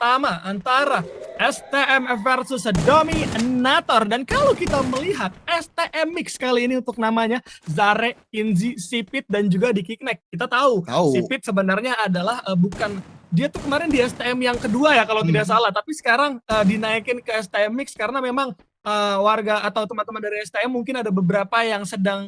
pertama antara STM versus Dominator. Dan kalau kita melihat STM Mix kali ini untuk namanya Zare, Kinzi, Sipit, dan juga di Kiknek. Kita tahu Sipit sebenarnya adalah bukan, dia tuh kemarin di STM yang kedua ya kalau tidak salah, tapi sekarang dinaikin ke STM Mix karena memang warga atau teman-teman dari STM mungkin ada beberapa yang sedang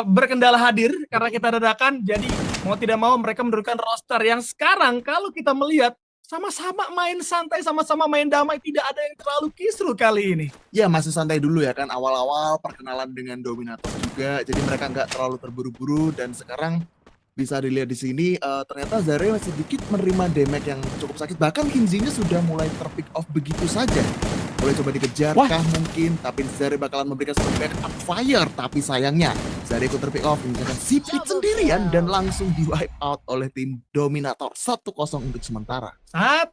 berkendala hadir karena kita dadakan, jadi mau tidak mau mereka menurunkan roster yang sekarang kalau kita melihat sama-sama main santai, sama-sama main damai, tidak ada yang terlalu kisruh kali ini. Ya masih santai dulu ya kan, awal-awal perkenalan dengan Dominator juga, jadi mereka nggak terlalu terburu-buru. Dan sekarang bisa dilihat di sini ternyata Zare masih sedikit menerima damage yang cukup sakit, bahkan Kinzinya sudah mulai terpick off begitu saja. Boleh coba dikejar kah mungkin, tapi Zare bakalan memberikan satu backup fire, tapi sayangnya Zare ikut terpick off, meninggalkan Sipit sendirian dan langsung di wipe out oleh tim Dominator. 1-0 untuk sementara. 1-0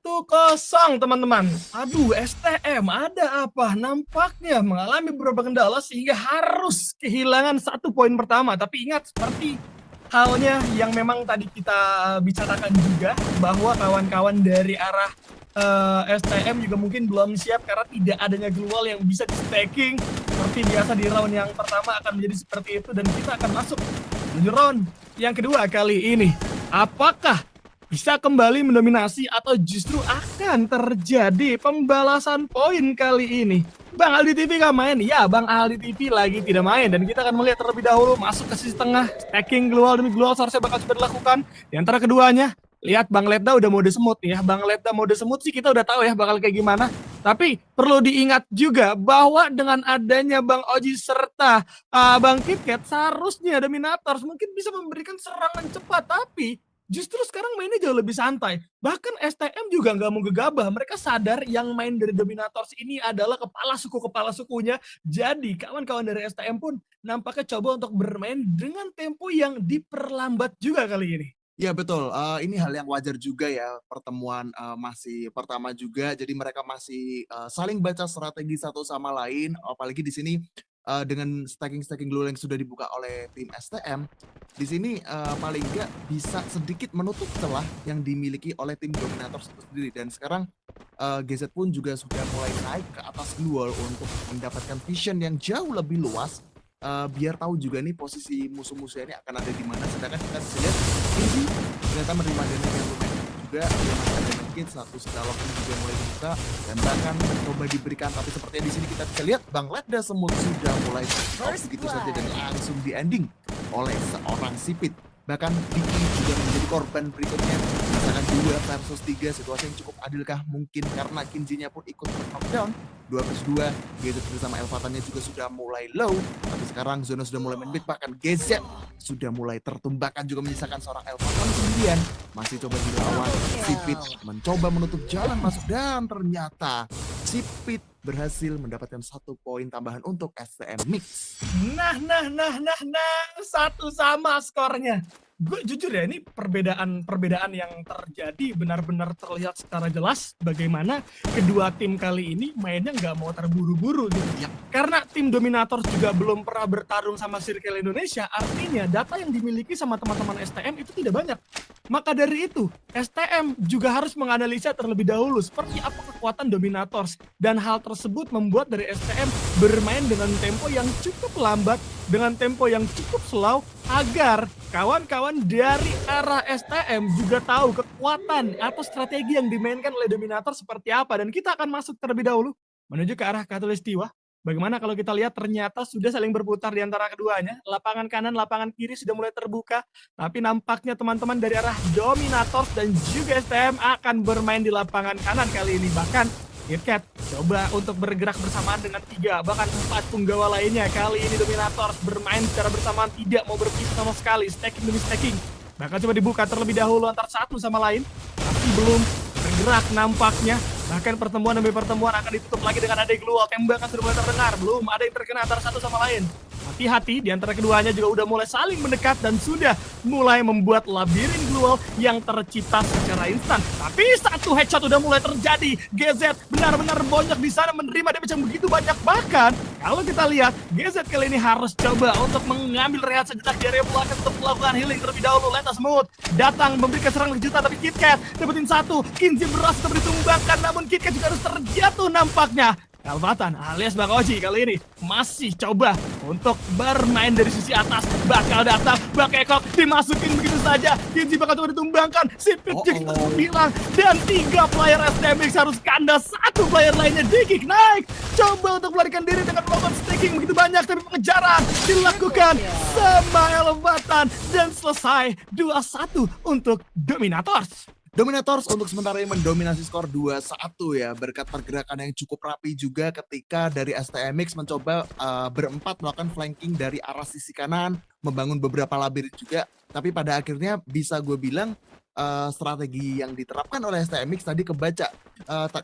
teman-teman. Aduh, STM ada apa? Nampaknya mengalami beberapa kendala sehingga harus kehilangan 1 poin pertama. Tapi ingat, seperti halnya yang memang tadi kita bicarakan juga, bahwa kawan-kawan dari arah STM juga mungkin belum siap karena tidak adanya global yang bisa di stacking. Seperti biasa di round yang pertama akan menjadi seperti itu, dan kita akan masuk menuju round yang kedua kali ini. Apakah bisa kembali mendominasi atau justru akan terjadi pembalasan poin kali ini? Bang Aldi TV gak main? Ya, Bang Aldi TV lagi tidak main, dan kita akan melihat terlebih dahulu masuk ke sisi tengah, stacking global demi global seharusnya bakal coba dilakukan. Di antara keduanya, lihat Bang Ledda udah mode semut ya. Bang Ledda mode semut sih kita udah tahu ya bakal kayak gimana. Tapi perlu diingat juga bahwa dengan adanya Bang Oji serta Bang KitKat, seharusnya Dominators mungkin bisa memberikan serangan cepat, tapi justru sekarang mainnya jauh lebih santai. Bahkan STM juga nggak mau gegabah. Mereka sadar yang main dari Dominators ini adalah kepala sukunya. Jadi kawan-kawan dari STM pun nampaknya coba untuk bermain dengan tempo yang diperlambat juga kali ini. Ya betul, ini hal yang wajar juga ya, pertemuan masih pertama juga, jadi mereka masih saling baca strategi satu sama lain, apalagi di sini dengan stacking global yang sudah dibuka oleh tim STM, di sini paling nggak bisa sedikit menutup celah yang dimiliki oleh tim Dominator itu sendiri. Dan sekarang GZ pun juga sudah mulai naik ke atas global untuk mendapatkan vision yang jauh lebih luas. Biar tahu juga nih posisi musuh-musuhnya ini akan ada di mana. Sedangkan kita bisa lihat ini ternyata menerima damage yang lumayan juga, ada damage satu skala pun juga mulai dibuka dan bahkan coba diberikan, tapi sepertinya di sini kita bisa lihat Bang Ledda semut sudah mulai begitu saja dan langsung di ending oleh seorang Sipit. Bahkan Diki juga menjadi korban berikutnya. Misalkan 2 versus 3, situasi yang cukup adilkah? Mungkin karena Kinzinya pun ikut knockdown 2-2. GZ bersama Elvatannya juga sudah mulai low, tapi sekarang Zona sudah mulai menbit, bahkan GZ sudah mulai tertumbangkan juga menyisakan seorang Elvatan sendirian. Masih coba dilawan, Sipit mencoba menutup jalan masuk dan ternyata Sipit berhasil mendapatkan 1 poin tambahan untuk STM Mix. Nah, 1 sama skornya. Gue jujur ya, ini perbedaan yang terjadi benar-benar terlihat secara jelas bagaimana kedua tim kali ini mainnya nggak mau terburu-buru gitu. Ya, karena tim Dominator juga belum pernah bertarung sama Circle Indonesia, artinya data yang dimiliki sama teman-teman STM itu tidak banyak. Maka dari itu, STM juga harus menganalisa terlebih dahulu seperti apa kekuatan Dominators, dan hal tersebut membuat dari STM bermain dengan tempo yang cukup lambat, dengan tempo yang cukup slow, agar kawan-kawan dari arah STM juga tahu kekuatan atau strategi yang dimainkan oleh Dominator seperti apa. Dan kita akan masuk terlebih dahulu menuju ke arah Khatulistiwa. Bagaimana kalau kita lihat ternyata sudah saling berputar di antara keduanya. Lapangan kanan, lapangan kiri sudah mulai terbuka. Tapi nampaknya teman-teman dari arah Dominators dan juga STM akan bermain di lapangan kanan kali ini. Bahkan KitKat coba untuk bergerak bersamaan dengan 3 bahkan 4 punggawa lainnya. Kali ini Dominators bermain secara bersamaan, tidak mau berpisah sama sekali, stacking demi stacking. Bahkan coba dibuka terlebih dahulu antar satu sama lain, tapi belum bergerak nampaknya. Bahkan pertemuan demi pertemuan akan ditutup lagi dengan adanya global. Tembakan sudah mulai terdengar, belum ada yang terkena antara satu sama lain. Hati-hati, di antara keduanya juga udah mulai saling mendekat dan sudah mulai membuat labirin global yang tercipta secara instan. Tapi 1 headshot udah mulai terjadi. GZ benar-benar banyak di sana menerima damage yang begitu banyak. Bahkan Kalau kita lihat, GZ kali ini harus coba untuk mengambil rehat sejenak di area belakang untuk melakukan healing terlebih dahulu. Let us Smooth datang memberikan serangan kejutan, tapi KitKat dapetin satu. Kinzi berhasil ditumbangkan, namun KitKat juga harus terjatuh nampaknya. Kalvatan alias Bang Oji kali ini masih coba untuk bermain dari sisi atas. Bakal datang, Bakekok dimasukin begitu saja. Kinzi bakal coba ditumbangkan, Sipit juga bilang. Dan 3 player STMX harus kandas, 1 player lainnya Digik naik. Coba untuk melarikan diri dengan melakukan staking begitu banyak, tapi pengejaran dilakukan sama Elevatan. Dan selesai 2-1 untuk Dominators. Dominators untuk sementara ini mendominasi skor 2-1 ya, berkat pergerakan yang cukup rapi juga ketika dari STMX mencoba berempat melakukan flanking dari arah sisi kanan, membangun beberapa labirin juga, tapi pada akhirnya bisa gue bilang strategi yang diterapkan oleh STMX tadi kebaca,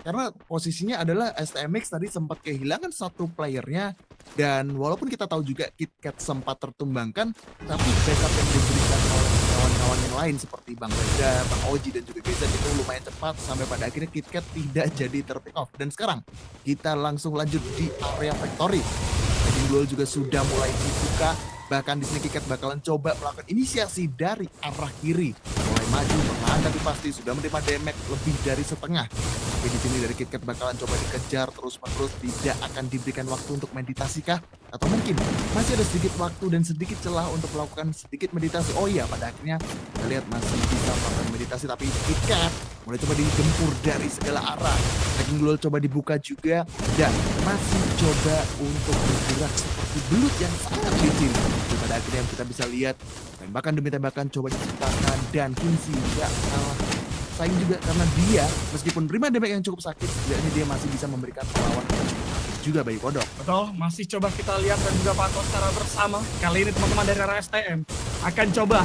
karena posisinya adalah STMX tadi sempat kehilangan 1 playernya, dan walaupun kita tahu juga KitKat sempat tertumbangkan, tapi backup yang diberikan oleh kawan-kawan yang lain seperti Bang Reda, Bang Oji dan juga GZ itu lumayan cepat sampai pada akhirnya KitKat tidak jadi terpick off. Dan sekarang kita langsung lanjut di area factory. Daging duel juga sudah mulai dibuka, bahkan di sini KitKat bakalan coba melakukan inisiasi dari arah kiri, mulai maju perlahan tapi pasti sudah menerima damage lebih dari setengah. Tapi di sini dari KitKat bakalan coba dikejar terus-menerus, tidak akan diberikan waktu untuk meditasi kah? Atau mungkin masih ada sedikit waktu dan sedikit celah untuk melakukan sedikit meditasi. Oh iya, pada akhirnya kita lihat masih bisa melakukan meditasi, tapi KitKat mulai coba digempur dari segala arah. Daging duel coba dibuka juga dan masih coba untuk bergerak seperti belut yang sangat licin. Dan pada akhirnya kita bisa lihat tembakan demi tembakan coba diciptakan, dan Kinzi tidak kalah saing juga karena dia meskipun terima damage yang cukup sakit, setidaknya dia masih bisa memberikan perlawanan yang cukup aktif juga bagi Kodok. Betul, masih coba kita lihat dan juga pantau secara bersama. Kali ini teman-teman dari arah STM akan coba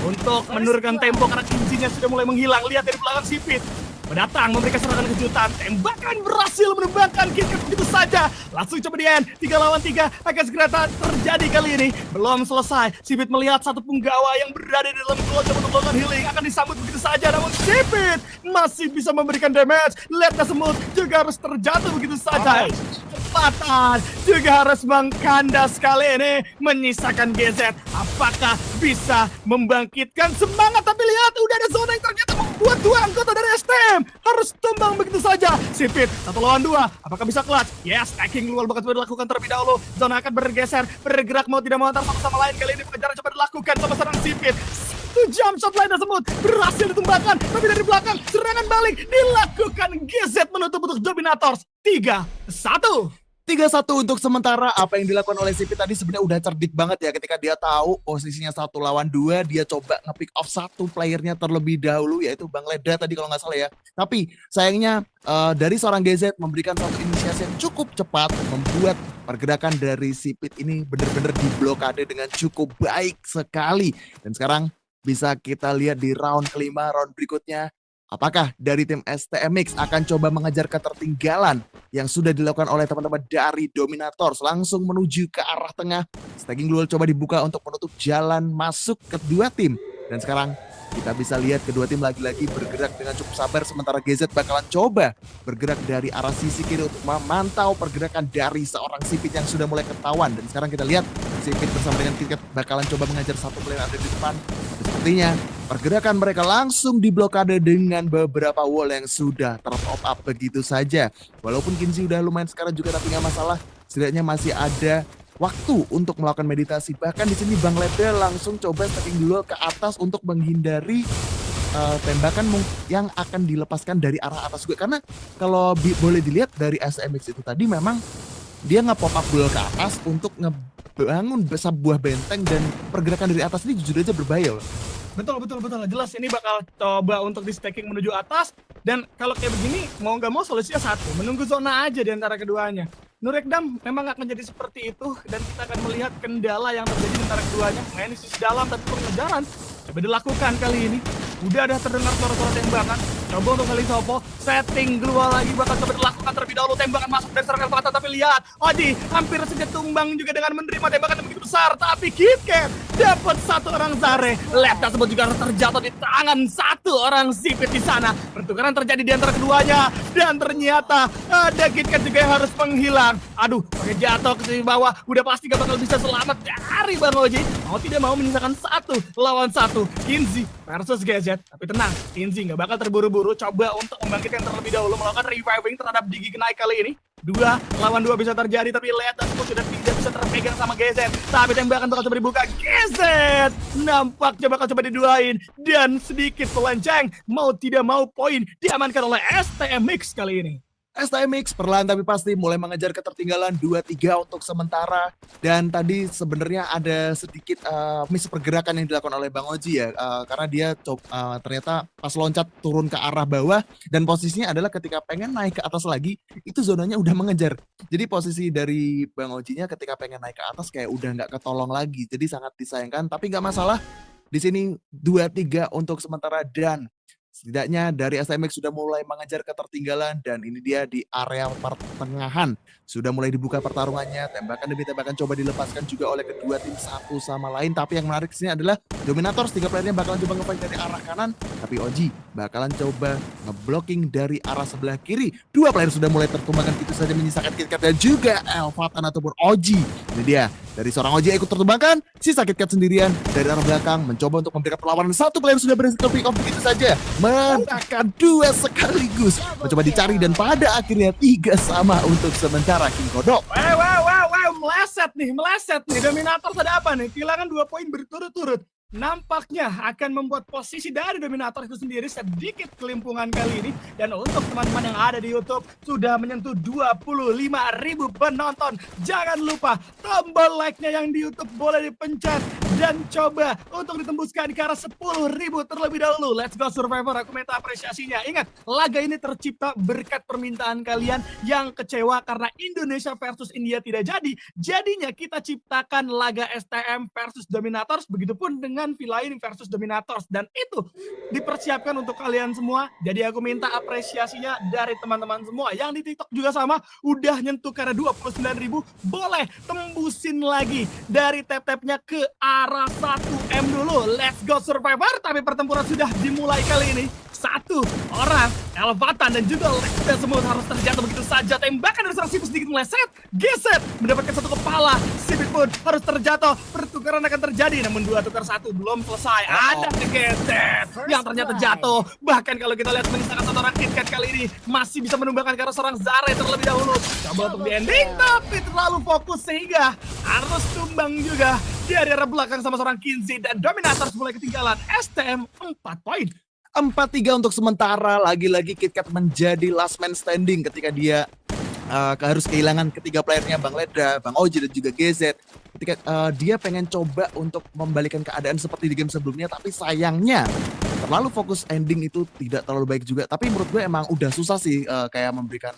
untuk menurunkan tempo karena Kinzinya sudah mulai menghilang. Lihat dari belakang Sipit mendatang memberikan serangan kejutan, tembakan berhasil menumbangkan KitKat begitu saja. Langsung coba di end, 3 lawan 3 akan segera terjadi kali ini. Belum selesai, Sipit melihat satu punggawa yang berada di dalam gol coba untuk melakukan healing, akan disambut begitu saja, namun Sipit masih bisa memberikan damage. Let us Smooth juga harus terjatuh begitu saja. Kesempatan juga harus mengkandas kali ini, menyisakan GZ. Apakah bisa membangkitkan semangat? Tapi lihat, udah ada zona yang ternyata membuat 2 anggota dari STM harus tumbang begitu saja. Sipit 1 lawan 2, apakah bisa clutch? Yes, stacking luar bakal coba dilakukan terlebih dahulu. Zona akan bergeser, bergerak mau tidak mau antar satu sama lain. Kali ini pengejaran coba dilakukan sama serang Sipit. 1 jump shot lain tersebut berhasil ditumbangkan, tapi dari belakang serangan balik dilakukan. GZ menutup untuk Dominators 3-1. 3-1 untuk sementara. Apa yang dilakukan oleh Sipit tadi sebenarnya udah cerdik banget ya, ketika dia tahu posisinya 1 lawan 2, dia coba nge-pick off 1 playernya terlebih dahulu, yaitu Bang Leda tadi kalau nggak salah ya. Tapi sayangnya dari seorang GZ memberikan satu inisiasi yang cukup cepat, membuat pergerakan dari Sipit ini benar-benar diblokade dengan cukup baik sekali. Dan sekarang bisa kita lihat di round kelima, round berikutnya. Apakah dari tim STMX akan coba mengejar ketertinggalan yang sudah dilakukan oleh teman-teman dari Dominators, langsung menuju ke arah tengah. Stacking duel coba dibuka untuk menutup jalan masuk kedua tim. Dan sekarang kita bisa lihat kedua tim lagi-lagi bergerak dengan cukup sabar, sementara GZ bakalan coba bergerak dari arah sisi kiri untuk memantau pergerakan dari seorang Sipit yang sudah mulai ketahuan. Dan sekarang kita lihat Sipit bersama dengan KitKat bakalan coba mengejar 1 player ada di depan. Tapi sepertinya pergerakan mereka langsung diblokade dengan beberapa wall yang sudah terpop up begitu saja. Walaupun Kinzi udah lumayan sekarang juga, tapi nggak masalah. Setidaknya masih ada waktu untuk melakukan meditasi. Bahkan di sini Bang Leda langsung coba stacking dulu ke atas untuk menghindari tembakan yang akan dilepaskan dari arah atas juga. Karena kalau boleh dilihat dari SMX itu tadi, memang dia nge-pop up dulu ke atas untuk ngebangun sebuah benteng, dan pergerakan dari atas ini jujur aja berbahaya loh. Betul. Jelas ini bakal coba untuk di stacking menuju atas. Dan kalau kayak begini, mau nggak mau solusinya satu, menunggu zona aja di antara keduanya. Nurekdam memang akan jadi seperti itu, dan kita akan melihat kendala yang terjadi di antara keduanya. Main di sisi dalam tapi pengejaran coba dilakukan kali ini. Udah ada terdengar suara-suara tembakan. Coba untuk kali Sopo, setting keluar lagi bakal coba dilakukan terlebih dahulu. Tembakan masuk dari serangan Fata, tapi lihat Oji hampir saja tumbang juga dengan menerima tembakan yang begitu besar. Tapi KitKat dapat satu orang Zare. Lab tersebut juga harus terjatuh di tangan satu orang Sipit di sana. Pertukaran terjadi di antara keduanya dan ternyata ada KitKat juga yang harus menghilang. Aduh, pakai jatuh ke bawah, udah pasti gak bakal bisa selamat dari Bang Oji. Mau tidak mau menyisakan 1 lawan 1 Kinzi versus GZ. Tapi tenang, Kinzi gak bakal terburu-buru coba untuk membangkitkan terlebih dahulu, melakukan reviving terhadap Digi Knight kali ini. 2 lawan 2 bisa terjadi, tapi lihat tersebut sudah tidak bisa terpegang sama GZ. Tapi tembakan bakal coba dibuka. GZ nampaknya bakal coba diduain, dan sedikit melenceng. Mau tidak mau poin diamankan oleh STMX kali ini. STMX perlahan tapi pasti mulai mengejar ketertinggalan 2-3 untuk sementara. Dan tadi sebenarnya ada sedikit miss pergerakan yang dilakukan oleh Bang Oji ya, karena dia ternyata pas loncat turun ke arah bawah, dan posisinya adalah ketika pengen naik ke atas lagi itu zonanya udah mengejar. Jadi posisi dari Bang Ojinya ketika pengen naik ke atas kayak udah nggak ketolong lagi, jadi sangat disayangkan. Tapi nggak masalah, di sini 2-3 untuk sementara, dan setidaknya dari STMX sudah mulai mengejar ketertinggalan, dan ini dia di area pertengahan. Sudah mulai dibuka pertarungannya, tembakan demi tembakan coba dilepaskan juga oleh kedua tim satu sama lain. Tapi yang menarik sini adalah Dominators, 3 playernya bakalan coba nge-fight dari arah kanan, tapi Oji bakalan coba ngeblocking dari arah sebelah kiri. 2 player sudah mulai tertumbangkan gitu saja, menyisakan KitKat dan juga Elvatan ataupun Oji. Ini dia, dari seorang Oji ikut tertumbangkan, sisa KitKat sendirian dari arah belakang mencoba untuk memberikan perlawanan. 1 player sudah berhasil pick off begitu saja, menangkan 2 sekaligus, mencoba dicari, dan pada akhirnya 3 sama untuk sementara King Kodok. Meleset nih. Dominator ada apa nih? Kehilangan 2 poin berturut-turut. Nampaknya akan membuat posisi dari Dominator itu sendiri sedikit kelimpungan kali ini. Dan untuk teman-teman yang ada di YouTube, sudah menyentuh 25.000 penonton. Jangan lupa tombol like-nya yang di YouTube boleh dipencet, dan coba untuk ditembuskan ke arah 10.000 terlebih dahulu. Let's go Survivor, aku minta apresiasinya. Ingat, laga ini tercipta berkat permintaan kalian yang kecewa karena Indonesia versus India tidak jadi. Jadinya kita ciptakan laga STM versus Dominators, begitupun dengan V-Line versus Dominators, dan itu dipersiapkan untuk kalian semua. Jadi aku minta apresiasinya dari teman-teman semua. Yang di TikTok juga sama, udah nyentuh karena 29.000, boleh tembusin lagi dari tap-tapnya ke arah 1M dulu. Let's go Survivor, tapi pertempuran sudah dimulai kali ini. 1 orang Elvatan dan juga Lex semua harus terjatuh begitu saja. Tembakan dari seorang Sipit sedikit meleset, geset mendapatkan 1 kepala. Sipit pun harus terjatuh. Pertukaran akan terjadi, namun 2 tukar 1 belum selesai. Ada geset yang ternyata jatuh. Bahkan kalau kita lihat menyisakan 1 orang KitKat kali ini masih bisa menumbangkan karena seorang Zare terlebih dahulu. Coba untuk di ending, tapi terlalu fokus sehingga harus tumbang juga di area belakang sama seorang Kinzi, dan Dominators mulai ketinggalan. STM 4 poin. 4-3 untuk sementara. Lagi-lagi KitKat menjadi last man standing ketika dia harus kehilangan ketiga playernya, Bang Leda, Bang Oji, dan juga GZ. Ketika dia pengen coba untuk membalikan keadaan seperti di game sebelumnya, tapi sayangnya terlalu fokus ending itu tidak terlalu baik juga. Tapi menurut gue emang udah susah sih kayak memberikan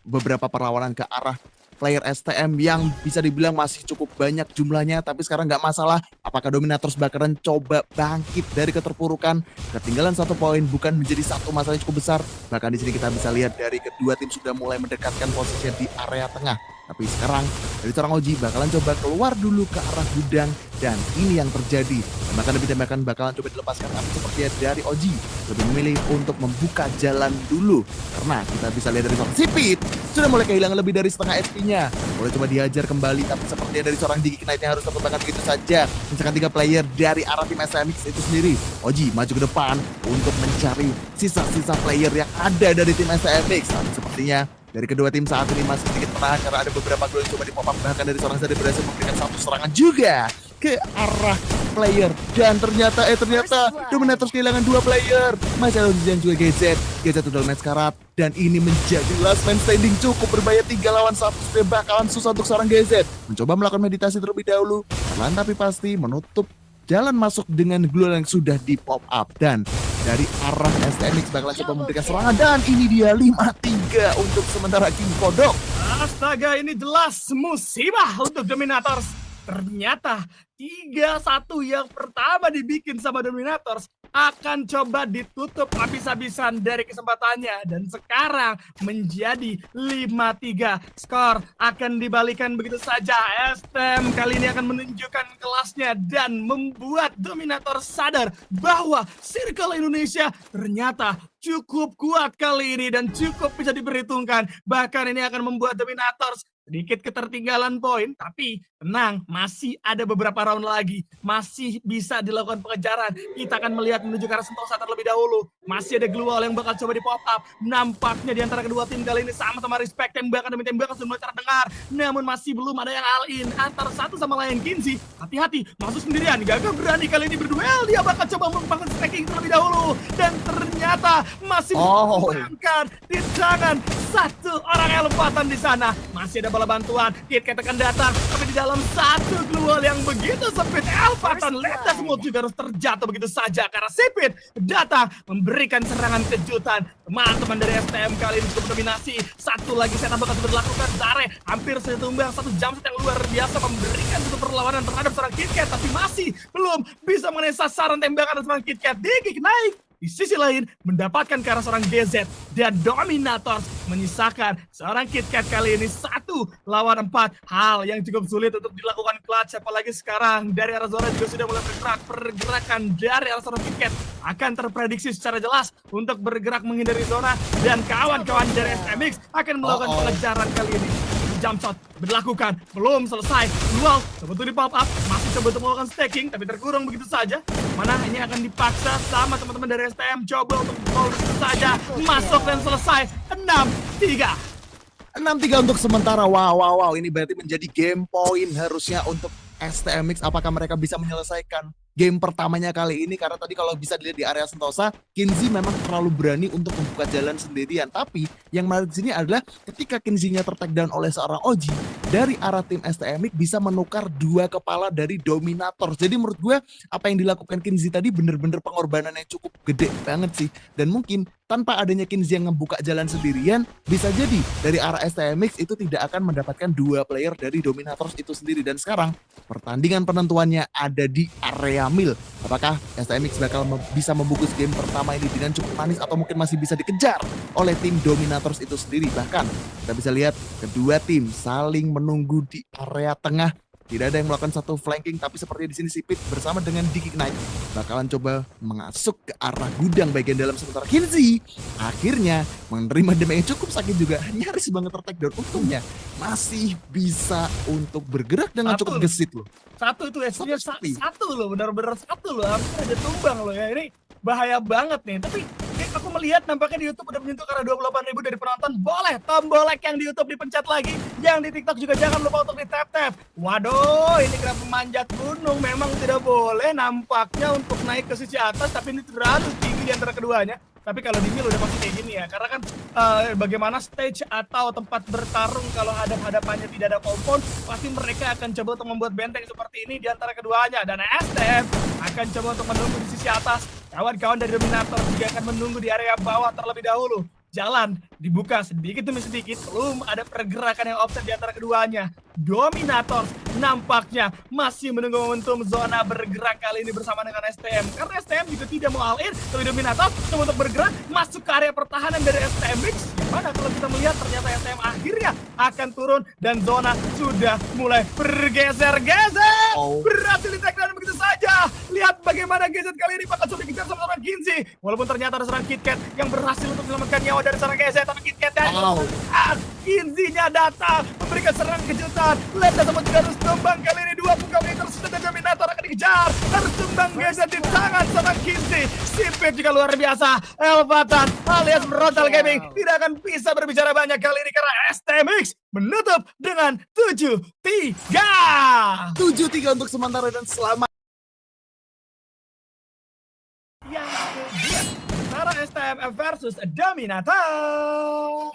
beberapa perlawanan ke arah player STM yang bisa dibilang masih cukup banyak jumlahnya. Tapi sekarang nggak masalah, apakah Dominators bakalan coba bangkit dari keterpurukan. Ketinggalan 1 poin bukan menjadi satu masalah yang cukup besar. Bahkan di sini kita bisa lihat dari kedua tim sudah mulai mendekatkan posisinya di area tengah. Tapi sekarang dari seorang Oji bakalan coba keluar dulu ke arah gudang, dan ini yang terjadi. Tembakan bakalan coba dilepaskan, tapi sepertinya dari Oji lebih memilih untuk membuka jalan dulu, karena kita bisa lihat dari seorang Sipit sudah mulai kehilangan lebih dari setengah HP-nya. Boleh coba dihajar kembali, tapi sepertinya dari seorang Digi Knight yang harus tertumbangkan begitu saja. Misalkan 3 player dari arah tim SMX itu sendiri. Oji maju ke depan untuk mencari sisa-sisa player yang ada dari tim SMX. Tapi sepertinya dari kedua tim saat ini masih sedikit menahan karena ada beberapa gol yang coba di pop up. Bahkan dari seorang Zade berhasil memberikan 1 serangan juga ke arah player, dan ternyata Dominators kehilangan 2 player, masih ada dan juga GZ udah match karat, dan ini menjadi last man standing. Cukup berbahaya, 3 lawan 1 sudah bakalan susah untuk seorang GZ. Mencoba melakukan meditasi terlebih dahulu, perlahan tapi pasti menutup jalan masuk dengan glue yang sudah di pop up, dan dari arah STMX bakalan coba memberikan serangan, dan ini dia 5-3 untuk sementara King Kodok. Astaga, ini jelas musibah untuk Dominators. Ternyata 3-1 yang pertama dibikin sama Dominators akan coba ditutup habis-habisan dari kesempatannya. Dan sekarang menjadi 5-3. Skor akan dibalikan begitu saja. STM kali ini akan menunjukkan kelasnya dan membuat Dominator sadar bahwa Circle Indonesia ternyata cukup kuat kali ini dan cukup bisa diperhitungkan. Bahkan ini akan membuat Dominators sedikit ketertinggalan poin, tapi tenang, masih ada beberapa round lagi. Masih bisa dilakukan pengejaran. Kita akan melihat menuju ke arah Sentosa terlebih dahulu. Masih ada Glue Wall yang bakal coba di pop up. Nampaknya di antara kedua tim kali ini sama-sama respect, tembakan demi tembakan sudah mulai terdengar. Namun masih belum ada yang all in antara satu sama lain. Kinsey, hati-hati, masuk sendirian. Gagal berani kali ini berduel. Dia bakal coba membangun stacking terlebih dahulu. Dan ternyata masih membangun di tangan satu orang elevatan di sana. Masih ada bala bantuan. KitKat akan datang, tapi di dalam satu Glue Wall yang begitu sempit, elevatan Leda semua juga harus terjatuh begitu saja karena Sipit datang memberikan serangan kejutan. Teman-teman dari STM kali ini cukup dominasi. Satu lagi setup bakal dilakukan. Zare hampir saja tumbang. Satu jump shot yang luar biasa memberikan satu perlawanan terhadap seorang KitKat, tapi masih belum bisa mengenai sasaran tembakan seorang KitKat. Digig naik. Di sisi lain, mendapatkan ke arah seorang GZ dan Dominators menyisakan seorang KitKat kali ini 1 lawan 4. Hal yang cukup sulit untuk dilakukan clutch, apalagi sekarang dari arah Zora juga sudah mulai bergerak. Pergerakan dari arah seorang KitKat akan terprediksi secara jelas untuk bergerak menghindari zona dan kawan-kawan dari SMX akan melakukan pengejaran kali ini. Jump shot dilakukan, belum selesai. Lual sebetulnya di pop up, masih coba untuk melakukan stacking, tapi terkurung begitu saja. Mana ini akan dipaksa sama teman-teman dari STM, coba untuk begitu saja masuk dan selesai. 6-3. 6-3 untuk sementara. Wow. Ini berarti menjadi game point harusnya untuk STMX. Apakah mereka bisa menyelesaikan game pertamanya kali ini? Karena tadi kalau bisa dilihat di area Sentosa, Kinsey memang terlalu berani untuk membuka jalan sendirian. Tapi yang menarik di sini adalah ketika Kinsey-nya tertakedown oleh seorang Oji, dari arah tim STMX bisa menukar 2 kepala dari Dominator. Jadi menurut gue apa yang dilakukan Kinsey tadi bener-bener pengorbanan yang cukup gede banget sih. Dan mungkin tanpa adanya Kinsey yang ngebuka jalan sendirian, bisa jadi dari arah STMX itu tidak akan mendapatkan 2 player dari Dominators itu sendiri. Dan sekarang pertandingan penentuannya ada di area mil. Apakah STMX bakal bisa membungkus game pertama ini dengan cukup manis atau mungkin masih bisa dikejar oleh tim Dominators itu sendiri? Bahkan kita bisa lihat kedua tim saling menunggu di area tengah. Tidak ada yang melakukan satu flanking, tapi seperti di sini Sipit bersama dengan Digig Knight bakalan coba masuk ke arah gudang bagian dalam, sementara Kinsey akhirnya menerima damage yang cukup sakit juga, nyaris banget tertakedown. Untungnya masih bisa untuk bergerak dengan cukup gesit loh. Satu itu SP-nya satu loh, benar-benar satu loh, hampir aja tumbang loh ya. Ini bahaya banget nih, tapi aku melihat nampaknya di YouTube udah menyentuh karena 28.000 dari penonton. Boleh tombol like yang di YouTube dipencet lagi, yang di TikTok juga jangan lupa untuk di tap-tap. Waduh, ini kenapa memanjat gunung? Memang tidak boleh nampaknya untuk naik ke sisi atas, tapi ini terlalu tinggi di antara keduanya. Tapi kalau di mil udah pasti kayak gini ya, karena kan bagaimana stage atau tempat bertarung kalau hadap-hadapannya tidak ada kompon, pasti mereka akan coba untuk membuat benteng seperti ini di antara keduanya. Dan STM akan coba untuk menunggu di sisi atas. Kawan-kawan dari Dominator juga akan menunggu di area bawah terlebih dahulu. Jalan dibuka sedikit demi sedikit, belum ada pergerakan yang offset di antara keduanya. Dominator nampaknya masih menunggu momentum zona bergerak kali ini bersama dengan STM. Karena STM juga tidak mau all in, tapi Dominator coba untuk bergerak masuk ke area pertahanan dari STMX. Gimana kalau kita melihat ternyata STM akhirnya akan turun dan zona sudah mulai bergeser-geser. Berhasil di take down begitu saja. Lihat bagaimana GZ kali ini bakal coba dikejar sama seorang Kinsey. Walaupun ternyata ada seorang KitKat yang berhasil untuk menyelamatkan nyawa dari seorang GZ, tapi KitKat dan Kinsey-nya datang memberikan serangan kejutan. Leda sama juga harus tumbang kali ini. 2 meter sudah Dominator akan dikejar. Harus tumbang GZ di tangan sama Kinsey. Sipit juga luar biasa. Elevatan alias Frontal Gaming tidak akan bisa berbicara banyak kali ini karena STMX menutup dengan 7-3. 7-3 untuk sementara dan selamat. Yang kedua, antara STM versus Dominator.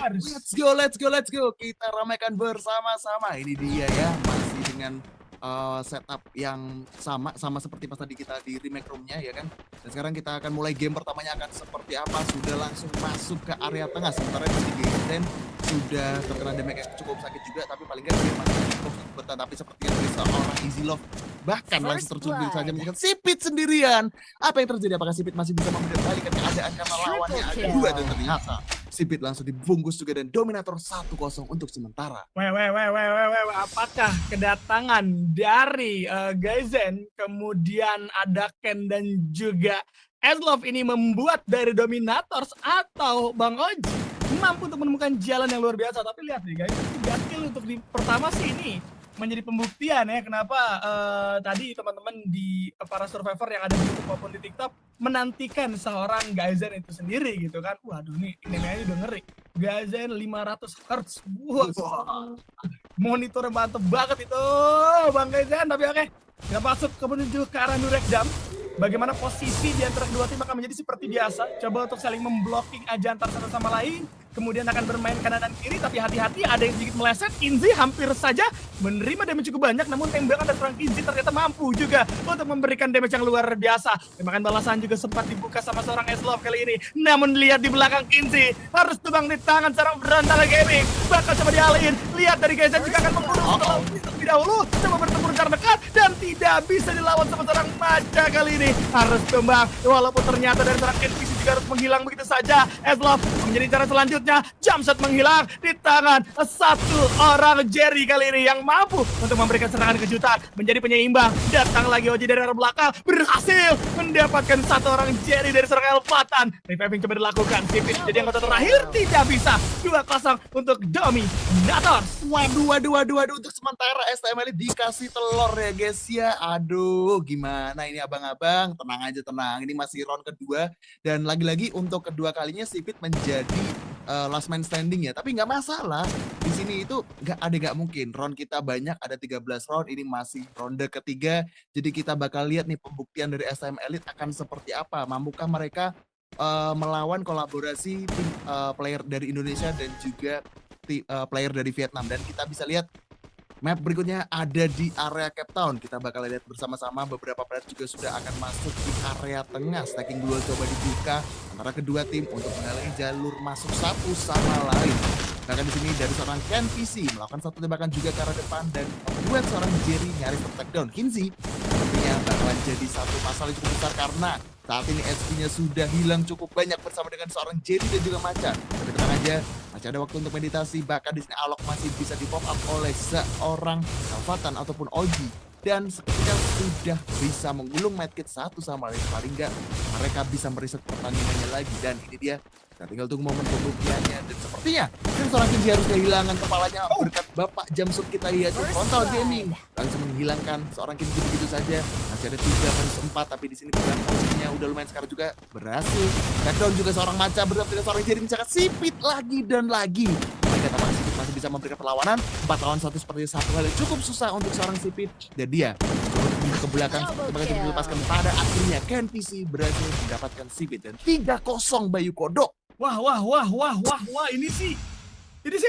Let's go. Kita ramaikan bersama-sama. Ini dia ya, masih dengan setup yang sama seperti pas tadi kita di remake roomnya ya kan. Dan sekarang kita akan mulai game pertamanya akan seperti apa. Sudah langsung masuk ke area tengah. Sementara di game sudah terkena damage yang cukup sakit juga, tapi paling nggak dia masih terus bertahan. Tapi sepertinya dari seorang Easy Love bahkan langsung terjun saja menjadikan Sipit sendirian. Apa yang terjadi? Apakah Sipit masih bisa membalikan keadaan karena lawannya ada 2 dan ternyata Sipit langsung dibungkus juga dan Dominator 1-0 untuk sementara. Apakah kedatangan dari Gaizen, kemudian ada Ken dan juga Eslov ini membuat dari Dominators atau Bang Oji mampu untuk menemukan jalan yang luar biasa? Tapi lihat nih guys, 3 kill untuk di pertama sih ini menjadi pembuktian ya kenapa tadi teman-teman di para survivor yang ada di YouTube maupun di TikTok menantikan seorang Gaizen itu sendiri gitu kan. Waduh nih ini udah ngeri. Gaizen 500 Hz. Wah. Monitornya mantep banget itu Bang Gaizen, tapi oke. Kita masuk ke menuju ke arah Nurekdam. Bagaimana posisi di antara kedua tim akan menjadi seperti biasa. Coba untuk saling memblocking aja antar satu sama lain. Kemudian akan bermain kanan dan kiri, tapi hati-hati ada yang sedikit meleset. Kinzi hampir saja menerima damage cukup banyak, namun tembakan dari seorang Kinzi ternyata mampu juga untuk memberikan damage yang luar biasa. Tembakan balasan juga sempat dibuka sama seorang Eslov kali ini. Namun lihat di belakang Kinzi, harus tumbang di tangan seorang Berantal Gaming. Bakal coba dialihin. Lihat dari Gaizen juga akan membunuh terlebih dahulu. Coba bertempur jarak dekat dan tidak bisa dilawan sama seorang Maca kali ini. Harus tumbang, walaupun ternyata dari seorang NPC juga harus menghilang begitu saja. Eslov menjadi cara selanjutnya. Jumpshot menghilang di tangan satu orang Jerry kali ini yang mampu untuk memberikan serangan kejutan menjadi penyeimbang. Datang lagi Oji dari arah belakang, berhasil mendapatkan satu orang Jerry dari seorang Elvatan. Reviving coba dilakukan, Sipit jadi anggota terakhir tidak bisa. 2-0 untuk Dominators. Waduh, untuk sementara STM Elite dikasih telur ya guys ya. Aduh, gimana ini abang-abang? Tenang aja, tenang. Ini masih round kedua dan lagi-lagi untuk kedua kalinya Sipit menjadi last man standing ya, tapi nggak masalah. Di sini itu nggak mungkin. Round kita banyak, ada 13 round. Ini masih ronde ketiga, jadi kita bakal lihat nih pembuktian dari STM Elite akan seperti apa. Mampukah mereka melawan kolaborasi tim player dari Indonesia dan juga player dari Vietnam. Dan kita bisa lihat map berikutnya ada di area Cape Town. Kita bakal lihat bersama-sama, beberapa player juga sudah akan masuk di area tengah. Stacking duel coba dibuka antara kedua tim untuk menghalangi jalur masuk satu sama lain. Bahkan di sini dari seorang Ken PC melakukan satu tembakan juga ke arah depan dan membuat seorang Jerry nyaris ter-takedown. Kinzi sepertinya bakalan jadi satu masalah yang cukup besar karena saat ini SP-nya sudah hilang cukup banyak bersama dengan seorang Jerry dan juga Maca. Tapi tenang aja, masih ada waktu untuk meditasi. Bahkan di sini Alok masih bisa di pop up oleh seorang Elvatan ataupun Oji. Dan seketika sudah bisa menggulung medkit satu sama lain. Paling nggak mereka bisa meriset pertandingannya lagi. Dan ini dia, kita tinggal tunggu momen pembuktiannya. Dan sepertinya tim seorang Kinzi harus kehilangan kepalanya berkat Bapak Jamsut kita yaitu Frontal Gaming. Langsung menghilangkan seorang Kinzi begitu saja. Masih ada 3 versus 4, tapi di sini pegang posisinya udah lumayan sekarang juga berhasil. Takedown juga seorang Maca bertemu dengan seorang Jerry mencatat Sipit lagi dan lagi. Mereka tampaknya Sipit masih bisa memberikan perlawanan. 4 lawan 1 seperti satu hal yang cukup susah untuk seorang Sipit. Dan dia ke belakang sebagai dilepaskan pada akhirnya Ken PC berhasil mendapatkan Sipit dan 3-0 Bayu Kodok. Wah, ini sih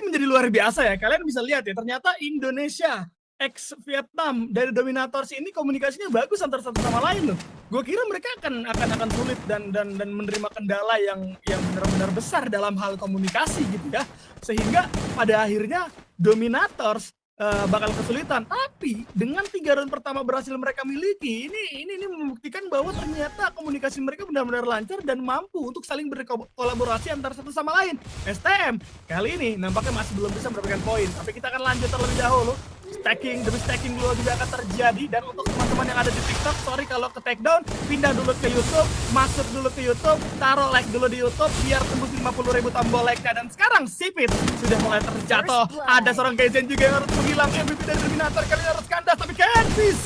menjadi luar biasa ya. Kalian bisa lihat ya, ternyata Indonesia ex Vietnam dari Dominators ini komunikasinya bagus antar satu sama lain loh. Gue kira mereka akan sulit dan menerima kendala yang benar-benar besar dalam hal komunikasi gitu ya. Sehingga pada akhirnya Dominators bakal kesulitan. Tapi dengan 3 round pertama berhasil mereka miliki, ini membuktikan bahwa ternyata komunikasi mereka benar-benar lancar dan mampu untuk saling berkolaborasi antara satu sama lain. STM kali ini nampaknya masih belum bisa mendapatkan poin, tapi kita akan lanjut terlebih dahulu. Stacking demi stacking dulu juga akan terjadi. Dan untuk teman-teman yang ada di TikTok, sorry kalau ke takedown, pindah dulu ke YouTube, masuk dulu ke YouTube, taruh like dulu di YouTube biar tembus 50.000 tombol like-nya. Dan sekarang Sipit sudah mulai terjatuh. Ada seorang Gaizen juga yang harus menghilang MVP dari Dominator, kali ini harus kandas, tapi Ken PC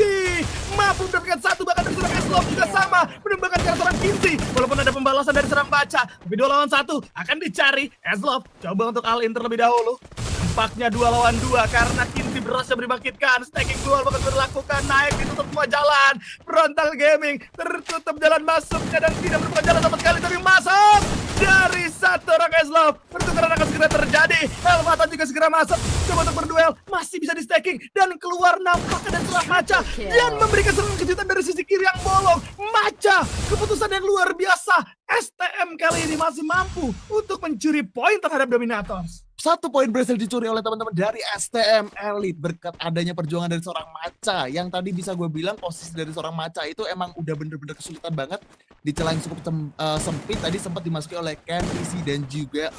mampu mendapatkan satu, bahkan dari seorang Eslov juga sama menembakkan ke seorang Kinzi. Walaupun ada pembalasan dari seorang Baca, tapi 2 lawan 1 akan dicari. Eslov coba untuk all-in terlebih dahulu. Nampaknya 2 lawan 2 karena Kinzi berhasil dibangkitkan. Stacking duel bakal dilakukan, naik ditutup semua jalan. Frontal Gaming tertutup jalan masuknya dan tidak membuka jalan sama sekali, tapi masuk dari satu orang Eslov. Pertukaran akan segera terjadi. Elvatan juga segera masuk, coba untuk berduel, masih bisa di stacking dan keluar nampaknya dan seorang Maca dan memberikan serangan kejutan dari sisi kiri yang bolong. Maca, keputusan yang luar biasa. STM kali ini masih mampu untuk mencuri poin terhadap Dominators. 1 poin berhasil dicuri oleh teman-teman dari STM Elite berkat adanya perjuangan dari seorang Maca yang tadi bisa gue bilang posisi dari seorang Maca itu emang udah bener-bener kesulitan banget di celah yang cukup sempit tadi sempat dimasuki oleh Ken, PC dan juga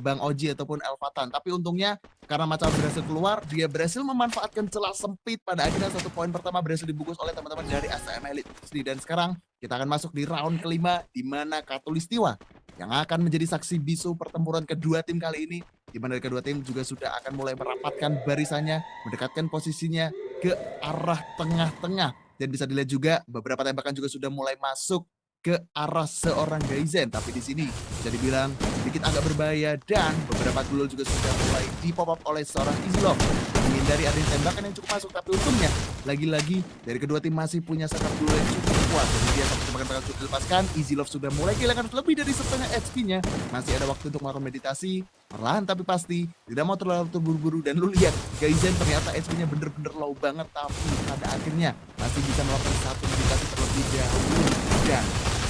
Bang Oji ataupun Elfatan. Tapi untungnya karena Maca berhasil keluar, dia berhasil memanfaatkan celah sempit. Pada akhirnya 1 poin pertama berhasil dibungkus oleh teman-teman dari STM Elite. Dan sekarang kita akan masuk di round kelima di mana Katulistiwa yang akan menjadi saksi bisu pertempuran kedua tim kali ini, di mana kedua tim juga sudah akan mulai merapatkan barisannya, mendekatkan posisinya ke arah tengah-tengah. Dan bisa dilihat juga beberapa tembakan juga sudah mulai masuk ke arah seorang Gaizen. Tapi di sini bisa dibilang sedikit agak berbahaya dan beberapa gulul juga sudah mulai di-pop up oleh seorang Easylove. Menghindari adanya tembakan yang cukup masuk, tapi untungnya lagi-lagi dari kedua tim masih punya setup gulul yang cukup kuat. Jadi dia satu tembakan bakal sudah dilepaskan. Easylove sudah mulai kehilangan lebih dari setengah HP-nya. Masih ada waktu untuk melakukan meditasi. Perlahan tapi pasti, tidak mau terlalu terburu-buru. Dan lu lihat, Gaizen ternyata HP-nya bener-bener low banget. Tapi pada akhirnya masih bisa melakukan satu meditasi terlebih dahulu. Dan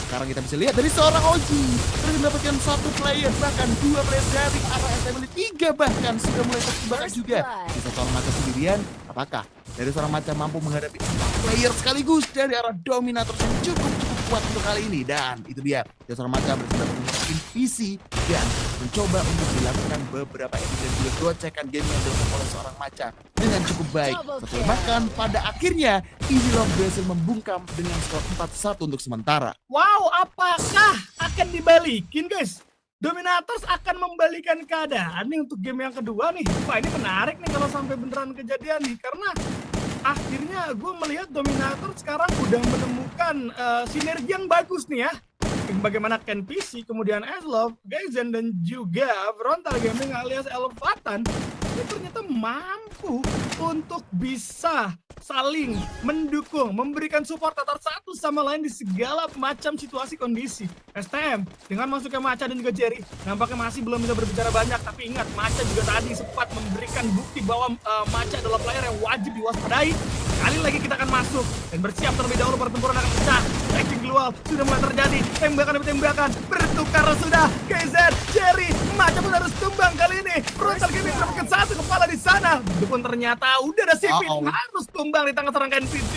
sekarang kita bisa lihat dari seorang Oji terus mendapatkan 1 player, bahkan 2 player dari arah STM Elite, 3 bahkan sudah mulai tertembakkan juga. Bisa seorang Maca sendirian, apakah dari seorang Maca mampu menghadapi 4 player sekaligus dari arah Dominator yang cukup kuat untuk kali ini? Dan itu dia, dari seorang Maca berhasil mendapatkan PC dan mencoba untuk dilakukan beberapa edit dan juga gocekan game yang dilakukan oleh seorang Maca dengan cukup baik. Bahkan pada akhirnya Easylove berhasil membungkam dengan skor 4-1 untuk sementara. Wow, apakah akan dibalikin guys? Dominators akan membalikan keadaan nih untuk game yang kedua nih. Wah, ini menarik nih kalau sampai beneran kejadian nih, karena akhirnya gue melihat Dominator sekarang udah menemukan sinergi yang bagus nih ya. Bagaimana Ken PC, kemudian Easylove, Gaizen, dan juga Frontal Gaming alias Elfatan ini ternyata mampu untuk bisa saling mendukung, memberikan support antar satu sama lain di segala macam situasi kondisi. STM dengan masuknya Maca dan juga Jerry nampaknya masih belum bisa berbicara banyak, tapi ingat Maca juga tadi sempat memberikan bukti bahwa Maca adalah player yang wajib diwaspadai. Kali lagi kita akan masuk dan bersiap terlebih dahulu, pertempuran akan pecah. Ranking global sudah mulai terjadi, tembakan demi tembakan bertukar sudah. Gaizen, Jerry, Maca pun harus tumbang kali ini. Frontal Gaming mendapatkan 1 kepala di sana. Itu pun ternyata udah ada Sipit harus tumbang di tangan serangan PC.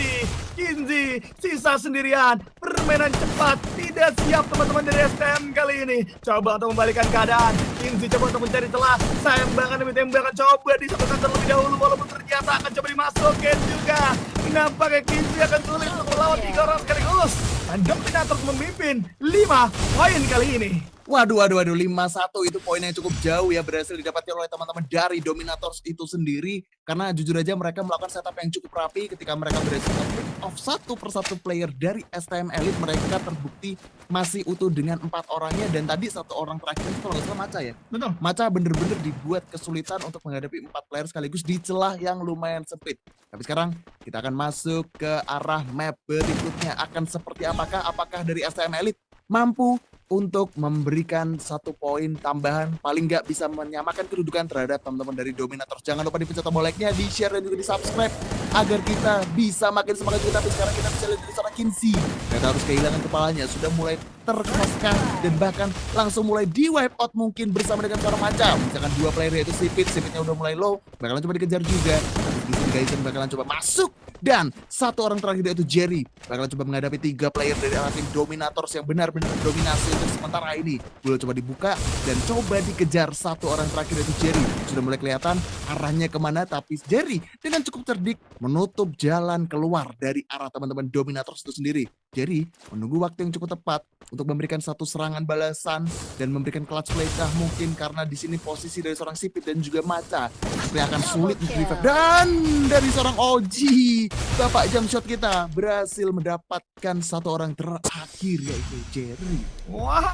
Kinzi sisa sendirian, permainan cepat tidak siap teman-teman dari STM kali ini. Coba untuk membalikan keadaan. Kinzi coba untuk mencari celah, tembakan demi tembakan coba disatukan terlebih dahulu, walaupun ternyata akan coba dimasukin juga. Nampaknya Kinzi akan sulit untuk melawan 3 orang sekaligus. Dan Dominator memimpin 5 poin kali ini. Waduh, 5-1 itu poin yang cukup jauh ya, berhasil didapatkan oleh teman-teman dari Dominators itu sendiri. Karena jujur aja mereka melakukan setup yang cukup rapi ketika mereka berhasil pick off 1 persatu player dari STM Elite. Mereka terbukti masih utuh dengan 4 orangnya, dan tadi 1 orang terakhir itu kalau nggak salah Maca ya. Betul. Maca bener-bener dibuat kesulitan untuk menghadapi 4 player sekaligus di celah yang lumayan sempit. Tapi sekarang kita akan masuk ke arah map berikutnya. Akan seperti apakah? Apakah dari STM Elite mampu untuk memberikan 1 poin tambahan, paling nggak bisa menyamakan kedudukan terhadap teman-teman dari Dominator. Jangan lupa dipencet tombol like-nya, di-share dan juga di-subscribe agar kita bisa makin semangat juga. Tapi sekarang kita bisa lihat dari seorang Kinzi. Kita harus kehilangan kepalanya, sudah mulai terkekaskan dan bahkan langsung mulai di wipe out mungkin bersama dengan seorang Maca. Misalkan 2 player yaitu Sipitnya udah mulai low, bakalan coba dikejar juga. Di sini Gaizen bakalan coba masuk. Dan 1 orang terakhir yaitu Jerry bakalan coba menghadapi 3 player dari arah tim Dominators yang benar-benar dominasi untuk sementara ini. Boleh coba dibuka dan coba dikejar 1 orang terakhir yaitu Jerry. Sudah mulai kelihatan arahnya kemana, tapi Jerry dengan cukup cerdik menutup jalan keluar dari arah teman-teman Dominators itu sendiri. Jerry menunggu waktu yang cukup tepat untuk memberikan 1 serangan balasan dan memberikan clutch play kah mungkin, karena di sini posisi dari seorang Sipit dan juga Maca seperti akan sulit untuk revive. Dan dari seorang Oji, Bapak jump shot kita berhasil mendapatkan 1 orang terakhir yaitu Jerry. Wow,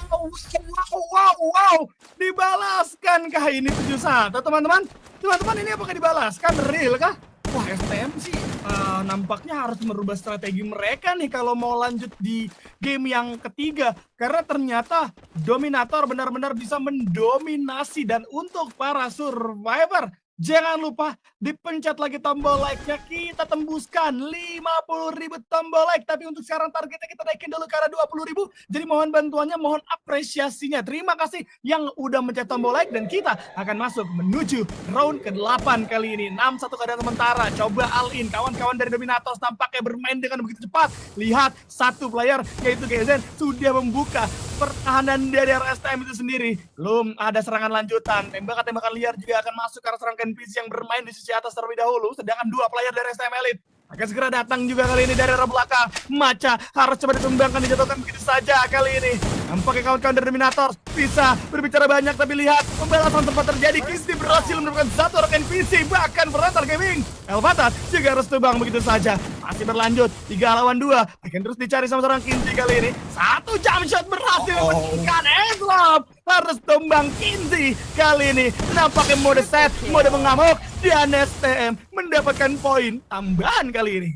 dibalaskankah ini 7-1 teman-teman? Teman-teman, ini apakah dibalaskan? Real kah? Wah, STM sih nampaknya harus merubah strategi mereka nih kalau mau lanjut di game yang ketiga. Karena ternyata Dominator benar-benar bisa mendominasi, dan untuk para survivor Jangan lupa dipencet lagi tombol like-nya, kita tembuskan 50.000 tombol like. Tapi untuk sekarang targetnya kita naikin dulu ke arah 20.000. Jadi mohon bantuannya, mohon apresiasinya. Terima kasih yang udah mencet tombol like dan kita akan masuk menuju round ke-8 kali ini. 6-1 keadaan sementara. Coba all in. Kawan-kawan dari Dominatos tampaknya bermain dengan begitu cepat. Lihat satu player yaitu GZ sudah membuka pertahanan dari RSTM itu sendiri. Belum ada serangan lanjutan. Tembakan-tembakan liar juga akan masuk ke arah serangan NPC yang bermain di sisi atas terlebih dahulu. Sedangkan dua player dari STM Elite akan segera datang juga kali ini dari arah belakang. Maca harus coba ditumbangkan, dijatuhkan begitu saja kali ini. Nampaknya kawan-kawan dari Dominator bisa berbicara banyak, tapi lihat pembalasan sempat terjadi. Kisti berhasil mendapatkan satu orang NPC, bahkan Frontal Gaming Elvatat juga harus tumbang begitu saja. Masih berlanjut 3 lawan 2, akan terus dicari sama seorang Kinsey kali ini. Satu jump shot berhasil memenangkan Eslop. Harus tumbang Kinsey kali ini. Nampaknya mode set, mode mengamuk, dan STM mendapatkan poin tambahan kali ini.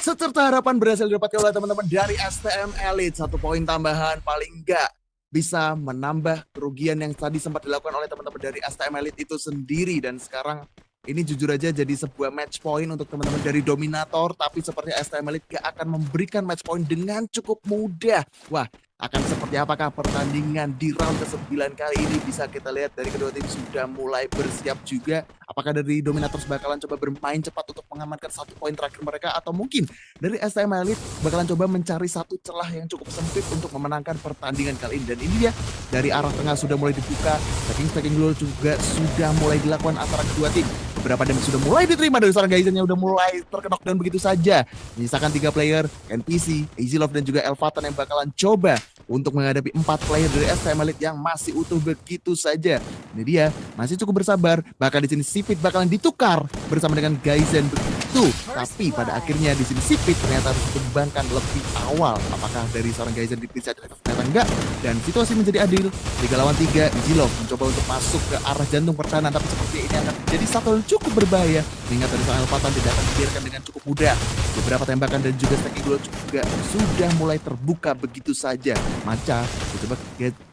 Secerca harapan berhasil didapatkan oleh teman-teman dari STM Elite. 1 poin tambahan paling enggak bisa menambah kerugian yang tadi sempat dilakukan oleh teman-teman dari STM Elite itu sendiri. Dan sekarang ini jujur aja jadi sebuah match point untuk teman-teman dari Dominator. Tapi seperti STM Elite gak akan memberikan match point dengan cukup mudah. Wah, akan seperti apakah pertandingan di round ke-9 kali ini? Bisa kita lihat dari kedua tim sudah mulai bersiap juga. Apakah dari Dominators bakalan coba bermain cepat untuk mengamankan 1 poin terakhir mereka, atau mungkin dari STM Elite bakalan coba mencari satu celah yang cukup sempit untuk memenangkan pertandingan kali ini. Dan ini dia, dari arah tengah sudah mulai dibuka, stacking dulu juga sudah mulai dilakukan antara kedua tim. Beberapa damage sudah mulai diterima dari seorang Gaizen yang udah mulai terkenok dan begitu saja. Menyisakan 3 player, NPC, Easy Love dan juga Elvatan yang bakalan coba untuk menghadapi 4 player dari STM Elite yang masih utuh begitu saja. Ini dia, masih cukup bersabar. Bahkan di sini Sipit bakalan ditukar bersama dengan Gaizen begitu. Tapi pada akhirnya di sini Sipit ternyata harus dikembangkan lebih awal. Apakah dari seorang Gaizen dipilih ternyata enggak? Dan situasi menjadi adil. 3 lawan 3, Easy Love mencoba untuk masuk ke arah jantung pertahanan, tapi seperti ini akan menjadi satu yang cukup berbahaya. Mengingat dari seorang Elvatan tidak akan dibiarkan dengan cukup mudah. Beberapa tembakan dan juga stacking dulu juga sudah mulai terbuka begitu saja. Maca coba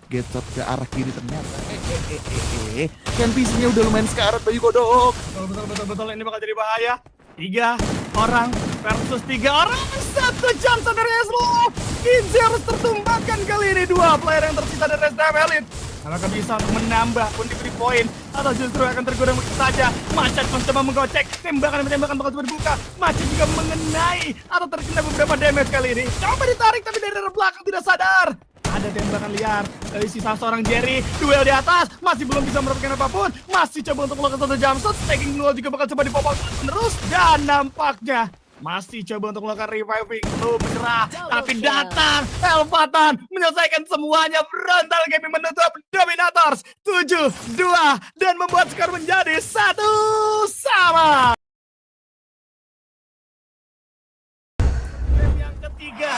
get shot ke arah kiri, ternyata NPC-nya udah lumayan sekarat Bayu Kodok. Betul, ini bakal jadi bahaya. 3 orang versus 3 orang, 1 jump shot dari Eslop. Kinsey harus tertumbangkan kali ini. 2 player yang tersisa dari STM Elite. Apakah bisa untuk menambah pundi-pundi poin, atau justru akan tergodam begitu saja? Macan mencoba menggocek, tembakan bakal coba dibuka. Macan juga mengenai atau terkena beberapa damage kali ini. Coba ditarik tapi dari arah belakang tidak sadar. Ada tembakan liar dari sisa seorang Jerry. Duel di atas, masih belum bisa mendapatkan apapun. Masih coba untuk melakukan satu jump shot. Stacking duel juga bakal coba dipopok terus. Dan nampaknya masih coba untuk melakukan reviving, belum menyerah, tapi datang Elvatan menyelesaikan semuanya. Frontal Gaming menutup Dominators 7-2 dan membuat skor menjadi 1-sama. Yang ketiga,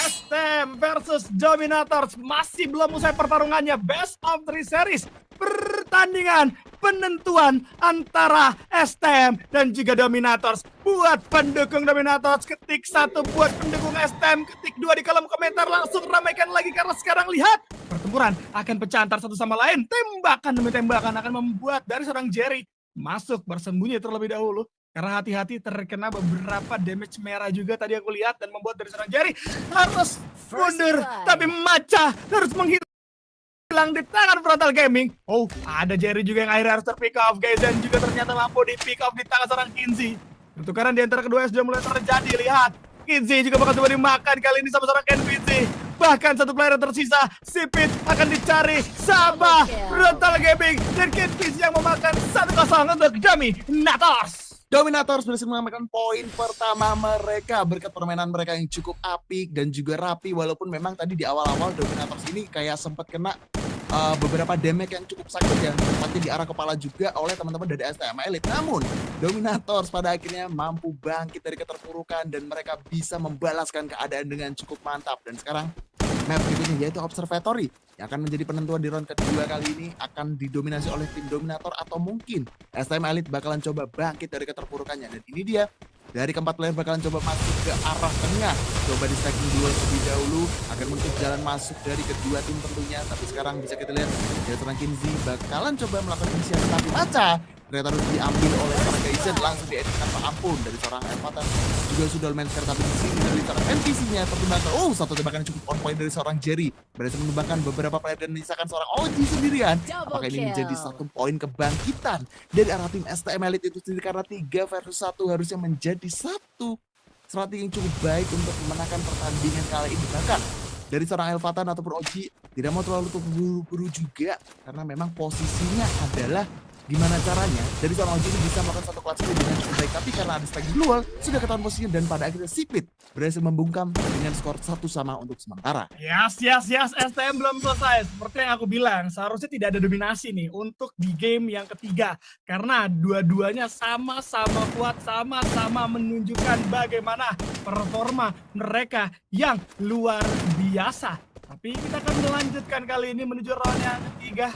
STM versus Dominators, masih belum usai pertarungannya. Best of 3 series, pertandingan penentuan antara STM dan juga Dominators. Buat pendukung Dominators, ketik 1. Buat pendukung STM, ketik 2 di kolom komentar. Langsung ramaikan lagi, karena sekarang lihat pertempuran akan pecah antar satu sama lain. Tembakan demi tembakan akan membuat dari seorang Jerry masuk bersembunyi terlebih dahulu. Karena hati-hati terkena beberapa damage merah juga tadi aku lihat, dan membuat dari seorang Jerry harus mundur. Tapi Maca harus menghilang di tangan Frontal Gaming. Oh, ada Jerry juga yang akhirnya harus terpick off. Gaizen juga ternyata mampu di pick off di tangan seorang Kinsey. Pertukaran di antara kedua sudah mulai terjadi. Lihat, Kinsey juga bakal coba dimakan kali ini sama seorang NPC. Bahkan 1 player yang tersisa, Sipit akan dicari sama Frontal Gaming, dan Kinsey yang memakan 1-0 untuk Dominators. Dominators berhasil mengamankan poin pertama mereka berkat permainan mereka yang cukup apik dan juga rapi. Walaupun memang tadi di awal-awal Dominators ini kayak sempat kena beberapa damage yang cukup sakit ya, tepatnya di arah kepala juga oleh teman-teman dari STM Elite. Namun Dominators pada akhirnya mampu bangkit dari keterpurukan dan mereka bisa membalaskan keadaan dengan cukup mantap. Dan sekarang map berikutnya yaitu Observatory yang akan menjadi penentuan di round kedua kali ini, akan didominasi oleh tim Dominator atau mungkin STM Elite bakalan coba bangkit dari keterpurukannya. Dan ini dia, dari keempat player bakalan coba masuk ke arah tengah. Coba di stacking duel terlebih dahulu agar menutup jalan masuk dari kedua tim tentunya. Tapi sekarang bisa kita lihat dari seorang Kinzi bakalan coba melakukan inisiasi tapi Maca ternyata harus diambil oleh seorang Gaizen, langsung diedit tanpa ampun dari seorang Elfatan. Juga sudah lumayan fair tapi di sini dari seorang NPC-nya pertimbangkan. Satu tembakan cukup on point dari seorang Jerry. Berhasil menumbangkan beberapa player dan menyisakan seorang OG sendirian. Apakah ini menjadi satu poin kebangkitan dari arah tim STM Elite itu sendiri, karena 3 versus 1 harusnya menjadi satu strategi yang cukup baik untuk memenangkan pertandingan kali ini. Bahkan dari seorang Elfatan ataupun OG tidak mau terlalu terburu-buru juga, karena memang posisinya adalah gimana caranya dari seorang OG ini bisa melakukan satu clutch play dengan cukup baik. Tapi karena ada stacking duel, sudah ketahuan posisinya dan pada akhirnya Sipit berhasil membungkam dengan skor 1-1 untuk sementara. Yes, STM belum selesai. Seperti yang aku bilang, seharusnya tidak ada dominasi nih untuk di game yang ketiga. Karena dua-duanya sama-sama kuat, sama-sama menunjukkan bagaimana performa mereka yang luar biasa. Tapi kita akan melanjutkan kali ini menuju round yang ketiga.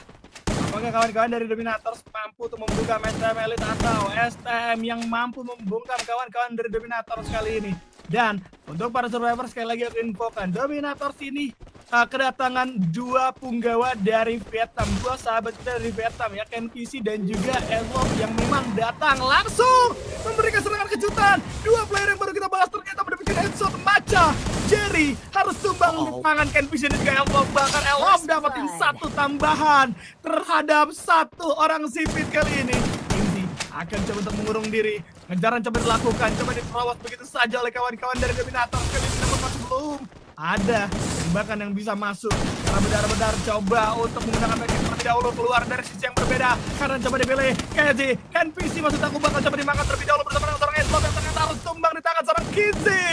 Apakah kawan-kawan dari Dominators mampu untuk membungkam STM Elite atau STM yang mampu membungkam kawan-kawan dari Dominators kali ini? Dan untuk para survivor, sekali lagi aku infokan, Dominators ini kedatangan 2 punggawa dari Vietnam, 2 sahabat kita dari Vietnam ya, KenPC dan juga Elwob yang memang datang langsung memberikan serangan kejutan. 2 player yang baru kita bahas ternyata mendapatkan headshot. Maca Jerry harus tumbang di tangan KenPC dan juga Elwob. Bahkan Elwob dapatin 1 tambahan terhadap 1 orang Sipit kali ini. Inti akan coba untuk mengurung diri. Ngejaran coba dilakukan, coba diterobos begitu saja oleh kawan-kawan dari Dominator kali ini, namun masih belum ada tembakan yang bisa masuk. Karena benar-benar coba untuk menggunakan backend terlebih dahulu keluar dari sisi yang berbeda. Karena coba dipilih KJ, KenPC maksud aku bakal coba dimakan terlebih dahulu bersama dengan seorang Edlop yang ternyata harus tumbang di tangan seorang Kinzi.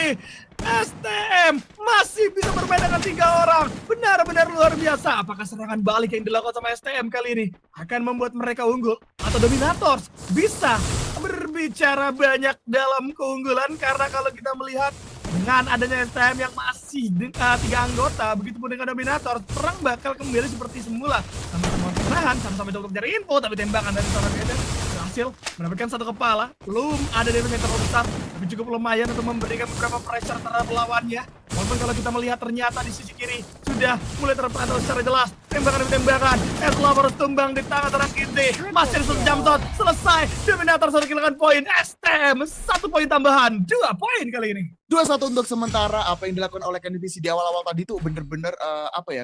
STM masih bisa bermain dengan 3 orang. Benar-benar luar biasa. Apakah serangan balik yang dilakukan sama STM kali ini akan membuat mereka unggul? Atau Dominators bisa berbicara banyak dalam keunggulan? Karena kalau kita melihat dengan adanya STM yang masih 3 anggota, begitupun dengan Dominator, perang bakal kembali seperti semula. Sama-sama serangan, sama-sama coba untuk cari info, tapi tembakan dari seorang Gaiden berhasil mendapatkan 1 kepala. Belum ada damage yang terlalu besar, tapi cukup lumayan untuk memberikan beberapa pressure terhadap lawannya. Walaupun kalau kita melihat ternyata di sisi kiri sudah mulai terpantau secara jelas. Tembakan demi tembakan, Edlop harus tumbang di tangan seorang Kinzi. Masih ada 1 jump shot, selesai. Dominator sudah kehilangan poin. STM 1 poin tambahan, 2 poin kali ini. 2-1 untuk sementara. Apa yang dilakukan oleh KenPC di awal-awal tadi tuh bener-bener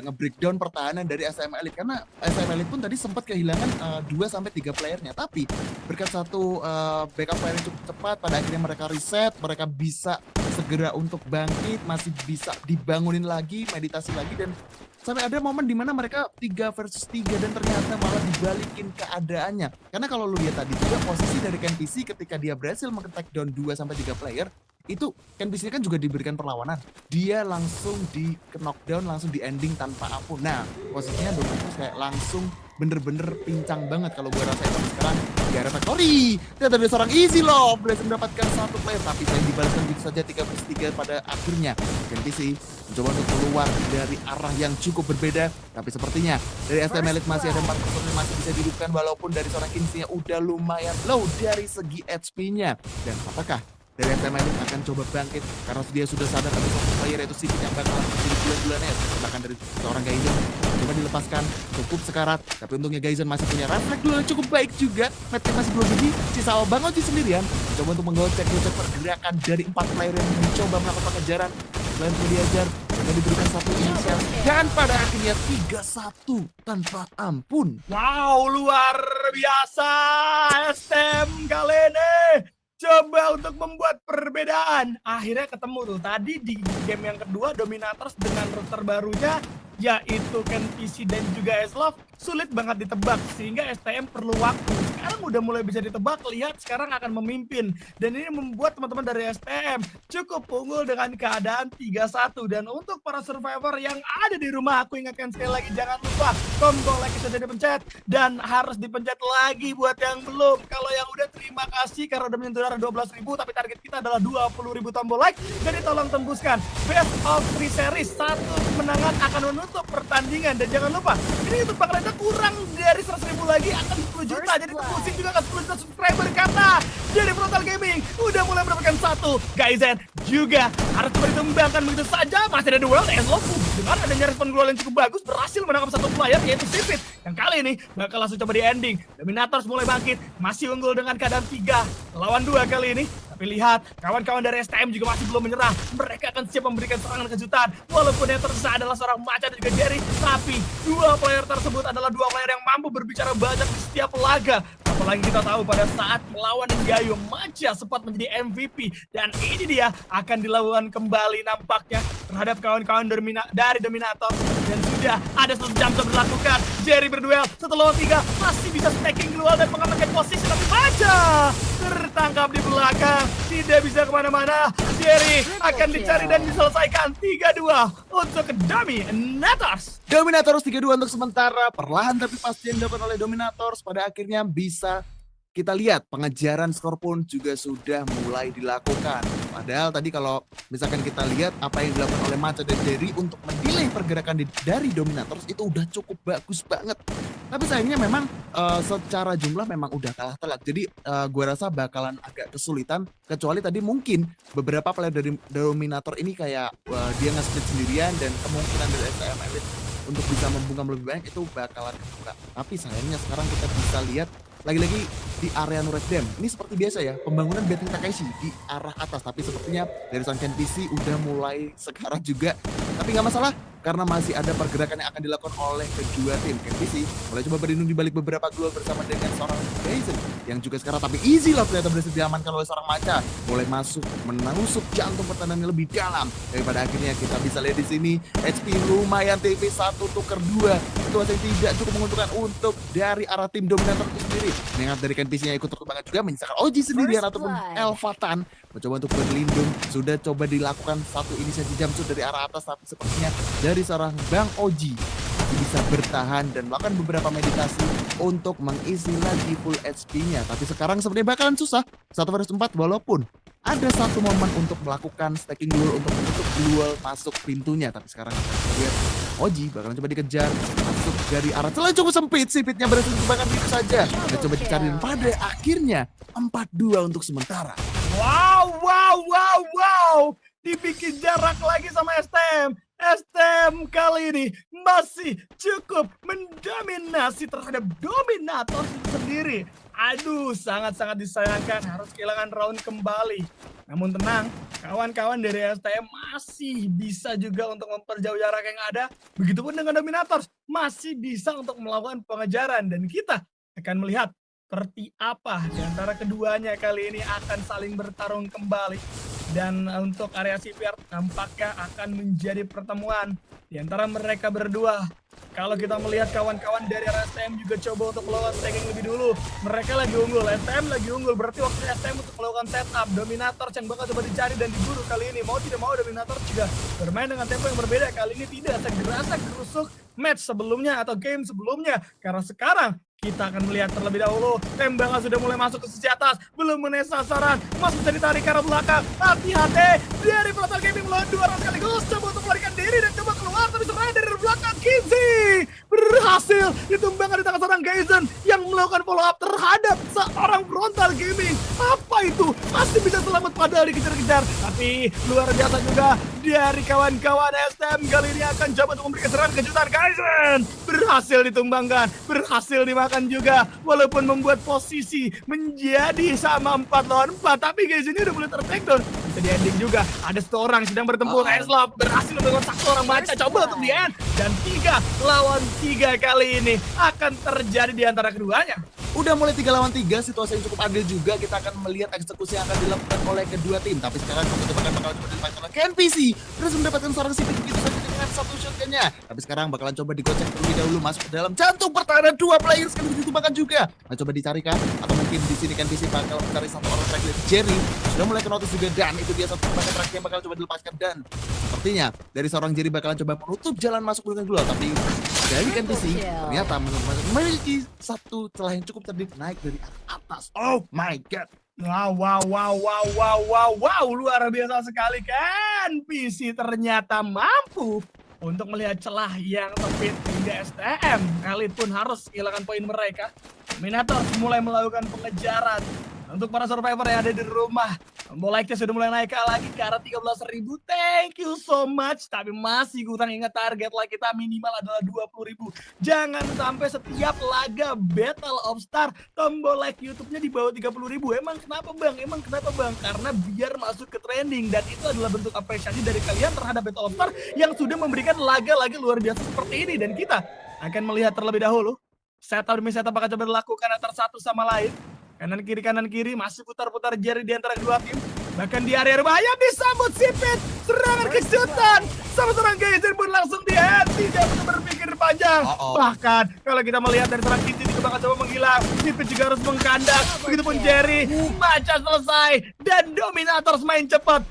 nge-breakdown pertahanan dari STM Elite. Karena STM Elite pun tadi sempat kehilangan 2-3 playernya. Tapi berkat satu backup player yang cukup cepat, pada akhirnya mereka reset, mereka bisa segera untuk bangkit, masih bisa dibangunin lagi, meditasi lagi, dan sampai ada momen dimana mereka 3 versus 3 dan ternyata malah dibalikin keadaannya. Karena kalau lu lihat tadi juga posisi dari KenPC ketika dia berhasil meng-take down 2-3 player, itu KenPC kan juga diberikan perlawanan. Dia langsung di knockdown, langsung di ending tanpa ampun. Nah, posisinya Dominator kayak langsung bener-bener pincang banget kalau gue rasain. Tapi sekarang di area factory ternyata ada seorang Easy Love berhasil mendapatkan 1 player, tapi saya dibalaskan begitu saja 3/3 pada akhirnya. KenPC mencoba untuk keluar dari arah yang cukup berbeda, tapi sepertinya dari STM Elite masih ada 4 personil yang masih bisa dihidupkan, walaupun dari seorang Kinzi udah lumayan low dari segi HP-nya. Dan apakah dari STM Elite akan coba bangkit karena dia sudah sadar ada satu player yaitu Sipit yang bakal menjadi bulan-bulannya. Bahkan dari seorang Gaizen coba dilepaskan, cukup sekarat, tapi untungnya Gaizen masih punya refleks dulu yang cukup baik juga. Medkit masih belum jadi, sisa Bang Oji sendirian coba untuk menggocek pergerakan dari 4 player yang mencoba melakukan pengejaran. Selain itu diajar, sudah diberikan 1 inisial dan pada akhirnya 3-1 tanpa ampun. Wow, luar biasa STM kali ini. Coba untuk membuat perbedaan. Akhirnya ketemu tuh. Tadi di game yang kedua, Dominators dengan router barunya, yaitu KenPC dan juga Eslov, sulit banget ditebak. Sehingga STM perlu waktu. Sekarang udah mulai bisa ditebak, lihat sekarang akan memimpin. Dan ini membuat teman-teman dari STM cukup unggul dengan keadaan 3-1. Dan untuk para survivor yang ada di rumah, aku ingatkan sekali lagi, jangan lupa tombol like sudah dipencet. Dan harus dipencet lagi buat yang belum. Kalau yang udah, terima kasih karena udah menyentuh 12.000, tapi target kita adalah 20.000 tombol like. Jadi tolong tembuskan best of 3 series, 1 kemenangan akan menutup pertandingan. Dan jangan lupa, ini YouTube bakalan kurang dari 100.000 lagi akan 10 juta. Jadi pusing juga ke 10 juta subscriber karena dari Frontal Gaming udah mulai mendapatkan satu. Kaizen juga harus coba dikembangkan begitu saja. Masih ada duel Eslof dengan adanya respon global yang cukup bagus berhasil menangkap satu player yaitu Sipit yang kali ini bakal langsung coba di ending. Dominators mulai bangkit, masih unggul dengan keadaan 3 lawan 2 kali ini. Tapi lihat, kawan-kawan dari STM juga masih belum menyerah. Mereka akan siap memberikan serangan kejutan. Walaupun yang tersisa adalah seorang Maca dan juga Jerry. Tapi dua player tersebut adalah dua player yang mampu berbicara banyak di setiap laga. Apalagi kita tahu pada saat melawan Gayo, Maca sempat menjadi MVP. Dan ini dia akan dilakukan kembali nampaknya terhadap kawan-kawan dari Dominator. Dan sudah ada 1 jam dilakukan. Jerry berduel, 1 lawan 3. Masih bisa stacking keluar dan mengamankan posisi. Tapi Maca tertangkap di belakang. Tidak bisa kemana-mana. Jerry akan dicari dan diselesaikan 3-2 untuk Dominators. Dominators 3-2 untuk sementara. Perlahan tapi pasti yang dilakukan oleh Dominators pada akhirnya bisa kita lihat pengejaran skor pun juga sudah mulai dilakukan. Padahal tadi kalau misalkan kita lihat apa yang dilakukan oleh Maca dan Jerry untuk mendelay pergerakan dari Dominators itu udah cukup bagus banget. Tapi sayangnya memang secara jumlah memang udah kalah telak. Jadi gue rasa bakalan agak kesulitan. Kecuali tadi mungkin beberapa player dari Dominator ini kayak dia nge-split sendirian dan kemungkinan dari STM Elite untuk bisa membungkam lebih banyak itu bakalan kebuka. Tapi sayangnya sekarang kita bisa lihat lagi-lagi di area Nuret Dam. Ini seperti biasa ya, pembangunan Betting Takaishi di arah atas. Tapi sepertinya dari Sunken PC udah mulai sekarang juga. Tapi nggak masalah, karena masih ada pergerakan yang akan dilakukan oleh kedua tim. Ken PC mulai coba berlindung di balik beberapa gol bersama dengan seorang Jason yang juga sekarang tapi easy lah ternyata berhasil diamankan oleh seorang Maca. Mulai masuk menusuk jantung pertahanan lebih dalam. Daripada akhirnya kita bisa lihat di sini HP lumayan TP 1 tuker 2. Situasi yang tidak cukup menguntungkan untuk dari arah tim Dominator itu sendiri. Mengingat dari Ken PC-nya ikut terkembangan juga menyisakan Oji sendirian ataupun Elvatan mencoba untuk berlindung. Sudah coba dilakukan satu inisiasi jumpsuit dari arah atas tapi sepertinya dari seorang Bang Oji bisa bertahan dan melakukan beberapa meditasi untuk mengisi lagi full HP-nya. Tapi sekarang sebenarnya bakalan susah 1 versus 4 walaupun ada satu momen untuk melakukan stacking duel untuk menutup duel masuk pintunya. Tapi sekarang kita lihat Oji bakalan coba dikejar masuk dari arah celah cukup sempit. Sipitnya berhasil dikembangkan begitu saja. Kita coba dicari pada akhirnya 4-2 untuk sementara. Wow. Dibikin jarak lagi sama STM. STM kali ini masih cukup mendominasi terhadap Dominator sendiri. Aduh, sangat-sangat disayangkan harus kehilangan round kembali. Namun tenang, kawan-kawan dari STM masih bisa juga untuk memperjauh jarak yang ada. Begitupun dengan Dominators, masih bisa untuk melakukan pengejaran. Dan kita akan melihat seperti apa di antara keduanya kali ini akan saling bertarung kembali. Dan untuk area CPR nampaknya akan menjadi pertemuan di antara mereka berdua. Kalau kita melihat kawan-kawan dari STM juga coba untuk melakukan stacking lebih dulu. Mereka lagi unggul, STM lagi unggul. Berarti waktu STM untuk melakukan setup. Dominator yang bakal coba dicari dan diburu kali ini. Mau tidak mau Dominator juga bermain dengan tempo yang berbeda. Kali ini tidak segerasa gerusuk match sebelumnya atau game sebelumnya. Karena sekarang kita akan melihat terlebih dahulu. Tembakan sudah mulai masuk ke sisi atas. Belum menemukan sasaran. Masih bisa ditarik ke arah belakang. Hati-hati. Dari Frontal Gaming melawan 2 orang sekaligus. Coba untuk melarikan diri dan coba keluar. Tapi serangan dari belakang Kinsey berhasil ditumbangkan di tangan seorang Gazen yang melakukan follow up terhadap seorang Frontal Gaming. Apa itu? Masih bisa selamat padahal dikejar-kejar. Tapi luar biasa juga dari kawan-kawan STM kali ini akan coba untuk memberikan serangan kejutan. Gazen berhasil ditumbangkan. Berhasil dimakan juga. Walaupun membuat posisi menjadi sama 4 lawan 4. Tapi Gazen ini udah mulai ter-takedown. Bisa di ending juga. Ada satu orang yang sedang bertempur. Eslof berhasil melakukan satu orang Maca. Coba untuk di end. Dan 3 lawan 3 kali ini akan terjadi di antara keduanya. Udah mulai 3 lawan 3, situasi yang cukup adil juga. Kita akan melihat eksekusi yang akan dilakukan oleh kedua tim. Tapi sekarang bakal coba dilakukan oleh Ken PC. Terus mendapatkan seorang Sipit begitu saja dengan satu shotgunnya. Tapi sekarang bakalan coba digocek terlebih dahulu masuk ke dalam jantung pertahanan 2 player sekaligus ditumbangkan juga. Nah, coba dicarikan atau mungkin di sini Ken PC bakal mencari satu orang terakhir. Jerry sudah mulai kenotis juga dan itu dia satu tembakan terakhir yang bakal coba dilepaskan dan sepertinya dari seorang Jerry bakalan coba menutup jalan masuk dengan dulu. Tapi dari Ken PC ternyata memiliki satu celah yang cukup cerdik naik dari atas. Oh my god. Wow, luar biasa sekali kan. PC ternyata mampu untuk melihat celah yang sempit hingga STM. Elite pun harus kehilangan poin mereka. Dominator mulai melakukan pengejaran untuk para survivor yang ada di rumah. Like-nya sudah mulai naik lagi ke arah 13.000. Thank you so much. Tapi masih kurang, ingat target like kita minimal adalah 20.000. Jangan sampai setiap laga Battle of Star tombol like YouTube-nya di bawah 30.000. Emang kenapa bang? Karena biar masuk ke trending. Dan itu adalah bentuk apresiasi dari kalian terhadap Battle of Star yang sudah memberikan laga-laga luar biasa seperti ini. Dan kita akan melihat terlebih dahulu setup demi setup bakal coba dilakukan antara satu sama lain. Kanan kiri masih putar-putar jari di antara kedua tim. Bahkan di area berbahaya disambut Sipit. Serangan kejutan sama seorang Geyser pun langsung di-head. Tidak perlu berpikir panjang. Bahkan kalau kita melihat dari serang Kinji juga bakal coba menghilang. Sipit juga harus mengkandak. Begitupun Jerry. Maca selesai dan Dominators main cepat.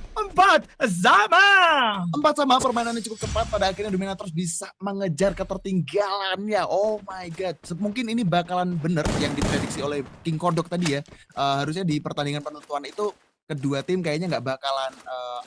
4-sama permainannya cukup cepat. Pada akhirnya Dominators bisa mengejar ketertinggalannya. Oh my god, mungkin ini bakalan bener yang diprediksi oleh King Kodok tadi ya. Harusnya di pertandingan penentuan itu kedua tim kayaknya nggak bakalan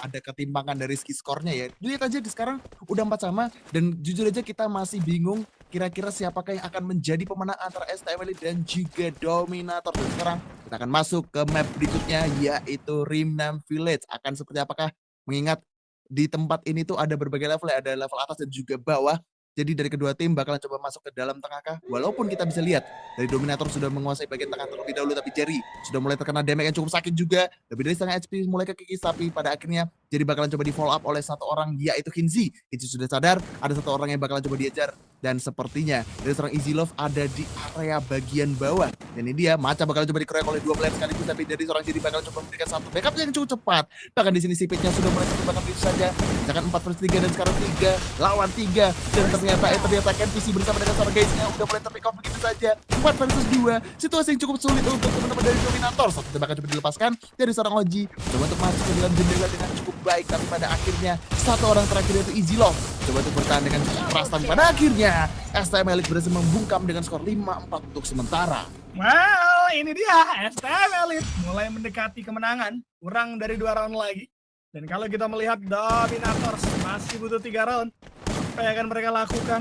ada ketimpangan dari segi skornya ya. Lihat aja sekarang udah 4-sama dan jujur aja kita masih bingung kira-kira siapakah yang akan menjadi pemenang antara STM Elite dan juga Dominator. Dan sekarang kita akan masuk ke map berikutnya yaitu Rimnam Village. Akan seperti apakah, mengingat di tempat ini tuh ada berbagai level ya, ada level atas dan juga bawah. Jadi dari kedua tim bakalan coba masuk ke dalam tengah kah? Walaupun kita bisa lihat dari Dominator sudah menguasai bagian tengah terlebih dahulu, tapi Jerry sudah mulai terkena damage yang cukup sakit juga. Lebih dari setengah HP mulai kekikis, tapi pada akhirnya jadi bakalan coba di follow up oleh satu orang yaitu Kinzi. Kinzi sudah sadar ada satu orang yang bakalan coba diajar dan sepertinya dari seorang Easy Love ada di area bagian bawah. Dan ini dia Maca bakalan coba dikeroyok oleh dua player sekaligus, tapi dari seorang Jerry bakalan coba memberikan satu backup yang cukup cepat. Bahkan di sini Sipitnya sudah mulai satu backup itu saja. Misalkan 4/3 dan sekarang 3 lawan 3 dan ternyata KNPC bersama dengan seorang guysnya udah mulai terpick off begitu saja. 4/2, situasi yang cukup sulit untuk teman-teman dari Dominator. Satu tembakan coba dilepaskan dari seorang Oji, coba untuk masuk ke dalam jendela dengan cukup baik, tapi pada akhirnya satu orang terakhir yaitu Easy Love coba untuk bertahan dengan cukup keras, tapi pada akhirnya STM Elite berhasil membungkam dengan skor 5-4 untuk sementara. Well, ini dia STM Elite mulai mendekati kemenangan, kurang dari 2 round lagi. Dan kalau kita melihat Dominators masih butuh 3 round, apa yang akan mereka lakukan?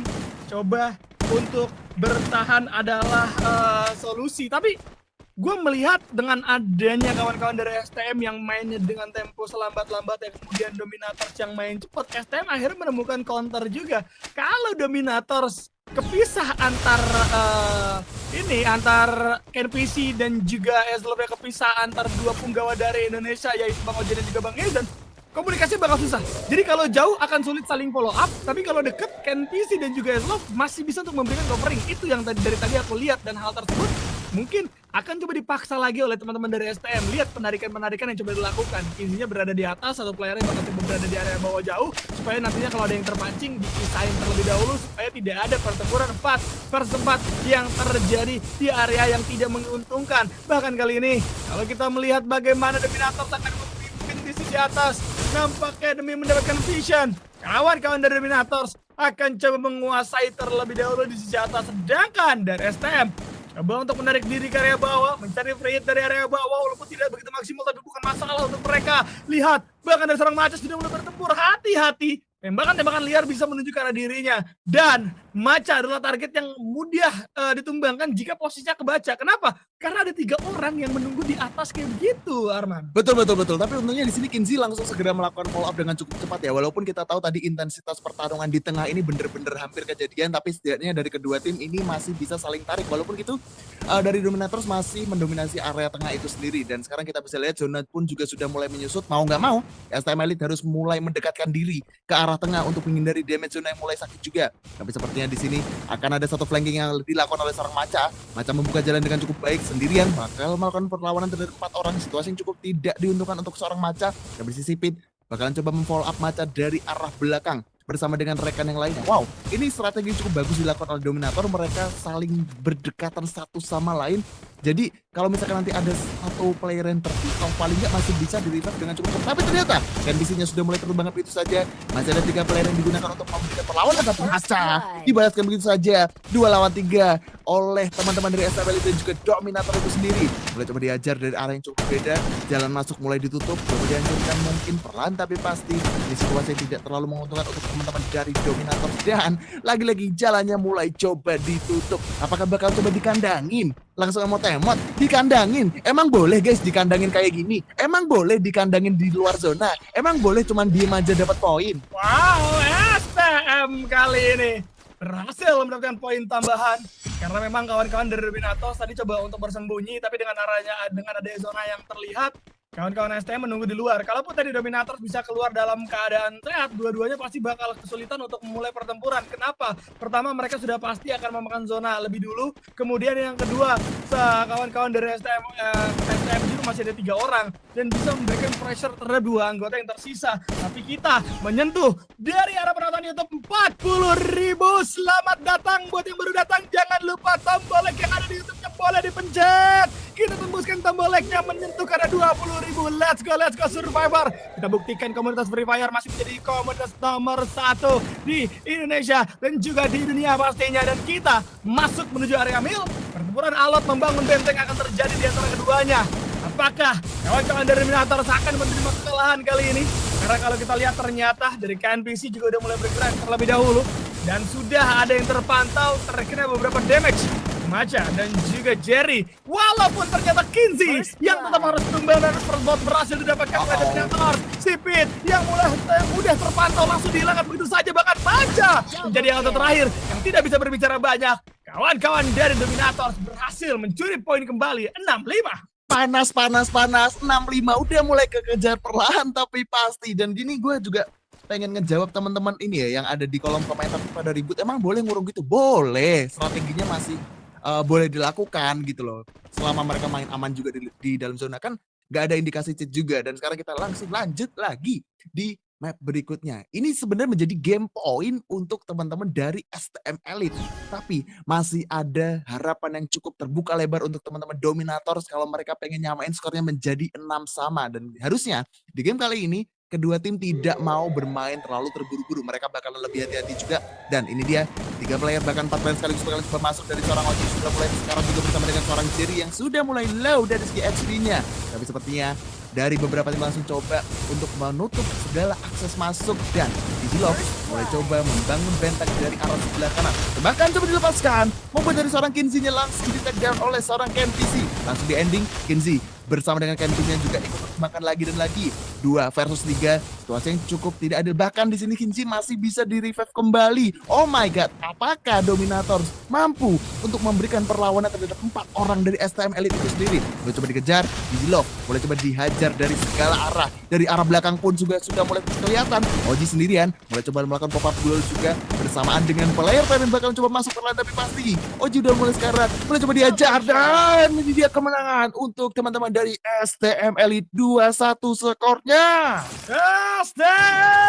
Coba untuk bertahan adalah solusi. Tapi gue melihat dengan adanya kawan-kawan dari STM yang mainnya dengan tempo selambat-lambat, yang kemudian Dominators yang main cepat, STM akhirnya menemukan counter juga. Kalau Dominators kepisah antar antar KNPC dan juga Eslove kepisah antar dua punggawa dari Indonesia yaitu Bang Oji dan juga Bang Ezan, komunikasi bakal susah. Jadi kalau jauh akan sulit saling follow up, tapi kalau deket KNPC dan juga Eslove masih bisa untuk memberikan covering. Itu yang dari tadi aku lihat, dan hal tersebut mungkin akan coba dipaksa lagi oleh teman-teman dari STM. Lihat penarikan-penarikan yang coba dilakukan. Intinya berada di atas, satu playernya bakal coba berada di area bawah jauh, supaya nantinya kalau ada yang terpancing dipisahin terlebih dahulu, supaya tidak ada pertempuran 4/4 yang terjadi di area yang tidak menguntungkan. Bahkan kali ini, kalau kita melihat bagaimana Dominator akan memimpin di sisi atas, nampaknya demi mendapatkan vision, kawan-kawan dari Dominators akan coba menguasai terlebih dahulu di sisi atas. Sedangkan dari STM coba untuk menarik diri ke area bawah, mencari free hit dari area bawah, walaupun tidak begitu maksimal, tapi bukan masalah untuk mereka. Lihat, bahkan dari seorang Maca sudah mulai bertempur. Hati-hati, tembakan-tembakan liar bisa menuju ke arah dirinya. Dan Maca adalah target yang mudah ditumbangkan jika posisinya kebaca. Kenapa? Karena ada 3 orang yang menunggu di atas kayak begitu, Arman. Betul. Tapi untungnya di sini Kinzi langsung segera melakukan follow up dengan cukup cepat ya. Walaupun kita tahu tadi intensitas pertarungan di tengah ini bener-bener hampir kejadian, tapi setidaknya dari kedua tim ini masih bisa saling tarik. Walaupun gitu, dari Dominators masih mendominasi area tengah itu sendiri. Dan sekarang kita bisa lihat zona pun juga sudah mulai menyusut. Mau nggak mau, STM Elite harus mulai mendekatkan diri ke arah tengah untuk menghindari damage zona yang mulai sakit juga. Tapi sepertinya di sini akan ada satu flanking yang dilakukan oleh seorang Maca. Maca membuka jalan dengan cukup baik, sendirian bakal melakukan perlawanan terhadap 4 orang. Situasi yang cukup tidak diuntungkan untuk seorang Maca. Dan bersisi Sipit bakalan coba memfollow up Maca dari arah belakang bersama dengan rekan yang lainnya. Wow, ini strategi cukup bagus dilakukan oleh Dominator. Mereka saling berdekatan satu sama lain. Jadi kalau misalkan nanti ada satu player yang terpisah, paling nggak masih bisa di-revive dengan cukup cepat. Tapi ternyata KNPC-nya sudah mulai terbang itu saja. Masih ada 3 player yang digunakan untuk memberikan perlawanan, tapi Maca dibalaskan begitu saja. 2 lawan 3. oleh teman-teman dari STM Elite dan juga Dominator itu sendiri. Mulai coba diajar dari arah yang cukup beda, jalan masuk mulai ditutup, coba dihancurkan mungkin perlahan tapi pasti di situasi yang tidak terlalu menguntungkan untuk teman-teman dari Dominator, dan lagi-lagi jalannya mulai coba ditutup. Apakah bakal coba dikandangin? Langsung emot-emot, dikandangin. Emang boleh guys dikandangin kayak gini? Emang boleh dikandangin di luar zona? Emang boleh cuman diem aja dapat poin? Wow, STM kali ini berhasil mendapatkan poin tambahan karena memang kawan-kawan dari Dominator tadi coba untuk bersembunyi, tapi dengan ada zona yang terlihat, kawan-kawan STM menunggu di luar. Kalaupun tadi Dominator bisa keluar dalam keadaan sehat, dua-duanya pasti bakal kesulitan untuk memulai pertempuran. Kenapa? Pertama, mereka sudah pasti akan memakan zona lebih dulu. Kemudian yang kedua, kawan-kawan dari STM juga masih ada 3 orang dan bisa memberikan pressure terhadap 2 anggota yang tersisa. Tapi kita menyentuh dari arah penonton YouTube 40.000. Selamat datang buat yang baru datang. Jangan lupa tombol like yang ada di YouTube-nya boleh dipencet. Kita tembuskan tombol like-nya menyentuh karena 20.000. Let's go Survivor. Kita buktikan komunitas Free Fire masih menjadi komunitas nomor 1 di Indonesia dan juga di dunia pastinya. Dan kita masuk menuju area mil. Pertempuran alot membangun benteng akan terjadi di antara keduanya. Apakah kawan-kawan dari Dominator akan menerima kekalahan kali ini? Karena kalau kita lihat ternyata dari KNPC juga udah mulai bergerak terlebih dahulu. Dan sudah ada yang terpantau terkena beberapa damage. Macha dan juga Jerry. Walaupun ternyata Kinzi yang tetap harus tumbang dan Firstbot berhasil didapatkan oleh Dominator. Sipit yang mudah terpantau langsung dihilangkan begitu saja. Bahkan Macha menjadi anggota terakhir yang tidak bisa berbicara banyak. Kawan-kawan dari Dominator berhasil mencuri poin kembali 6-5. Panas 65 udah mulai kekejar perlahan tapi pasti. Dan gini gue juga pengen ngejawab teman-teman ini ya yang ada di kolom komentar pada ribut, emang boleh ngurung gitu? Boleh, strateginya masih boleh dilakukan gitu loh. Selama mereka main aman juga di dalam zona, kan nggak ada indikasi cheat juga. Dan sekarang kita langsung lanjut lagi di map berikutnya. Ini sebenarnya menjadi game point untuk teman-teman dari STM Elite. Tapi masih ada harapan yang cukup terbuka lebar untuk teman-teman Dominators kalau mereka pengen nyamain skornya menjadi 6-sama. Dan harusnya di game kali ini kedua tim tidak mau bermain terlalu terburu-buru. Mereka bakalan lebih hati-hati juga. Dan ini dia, 3 player bahkan 4 player sekaligus masuk dari seorang Oji. Sudah mulai sekarang juga bersama dengan seorang Jerry yang sudah mulai low dari segi HP-nya. Tapi sepertinya dari beberapa tim langsung coba untuk menutup segala akses masuk. Dan Digilove mulai coba membangun benteng dari arah sebelah kanan. Bahkan coba dilepaskan, membuat dari seorang Kinzi-nya langsung di take down oleh seorang KNPC. Langsung di ending, Kinzi bersama dengan KNPC-nya juga ikut makan lagi dan lagi. 2 versus 3, situasi yang cukup tidak adil. Bahkan di sini Kinzi masih bisa di revive kembali. Oh my god, apakah Dominators mampu untuk memberikan perlawanan terhadap 4 orang dari STM Elite itu sendiri? Boleh coba dikejar, Digilove boleh coba dihajar dari segala arah. Dari arah belakang pun juga sudah mulai kelihatan. Oji sendirian mulai coba melakukan pop up duel juga bersamaan dengan player yang bakal coba masuk perlahan tapi pasti Oji udah mulai sekarang mulai coba dihajar dan ini dia kemenangan untuk teman-teman dari STM Elite 2-1 skornya. STM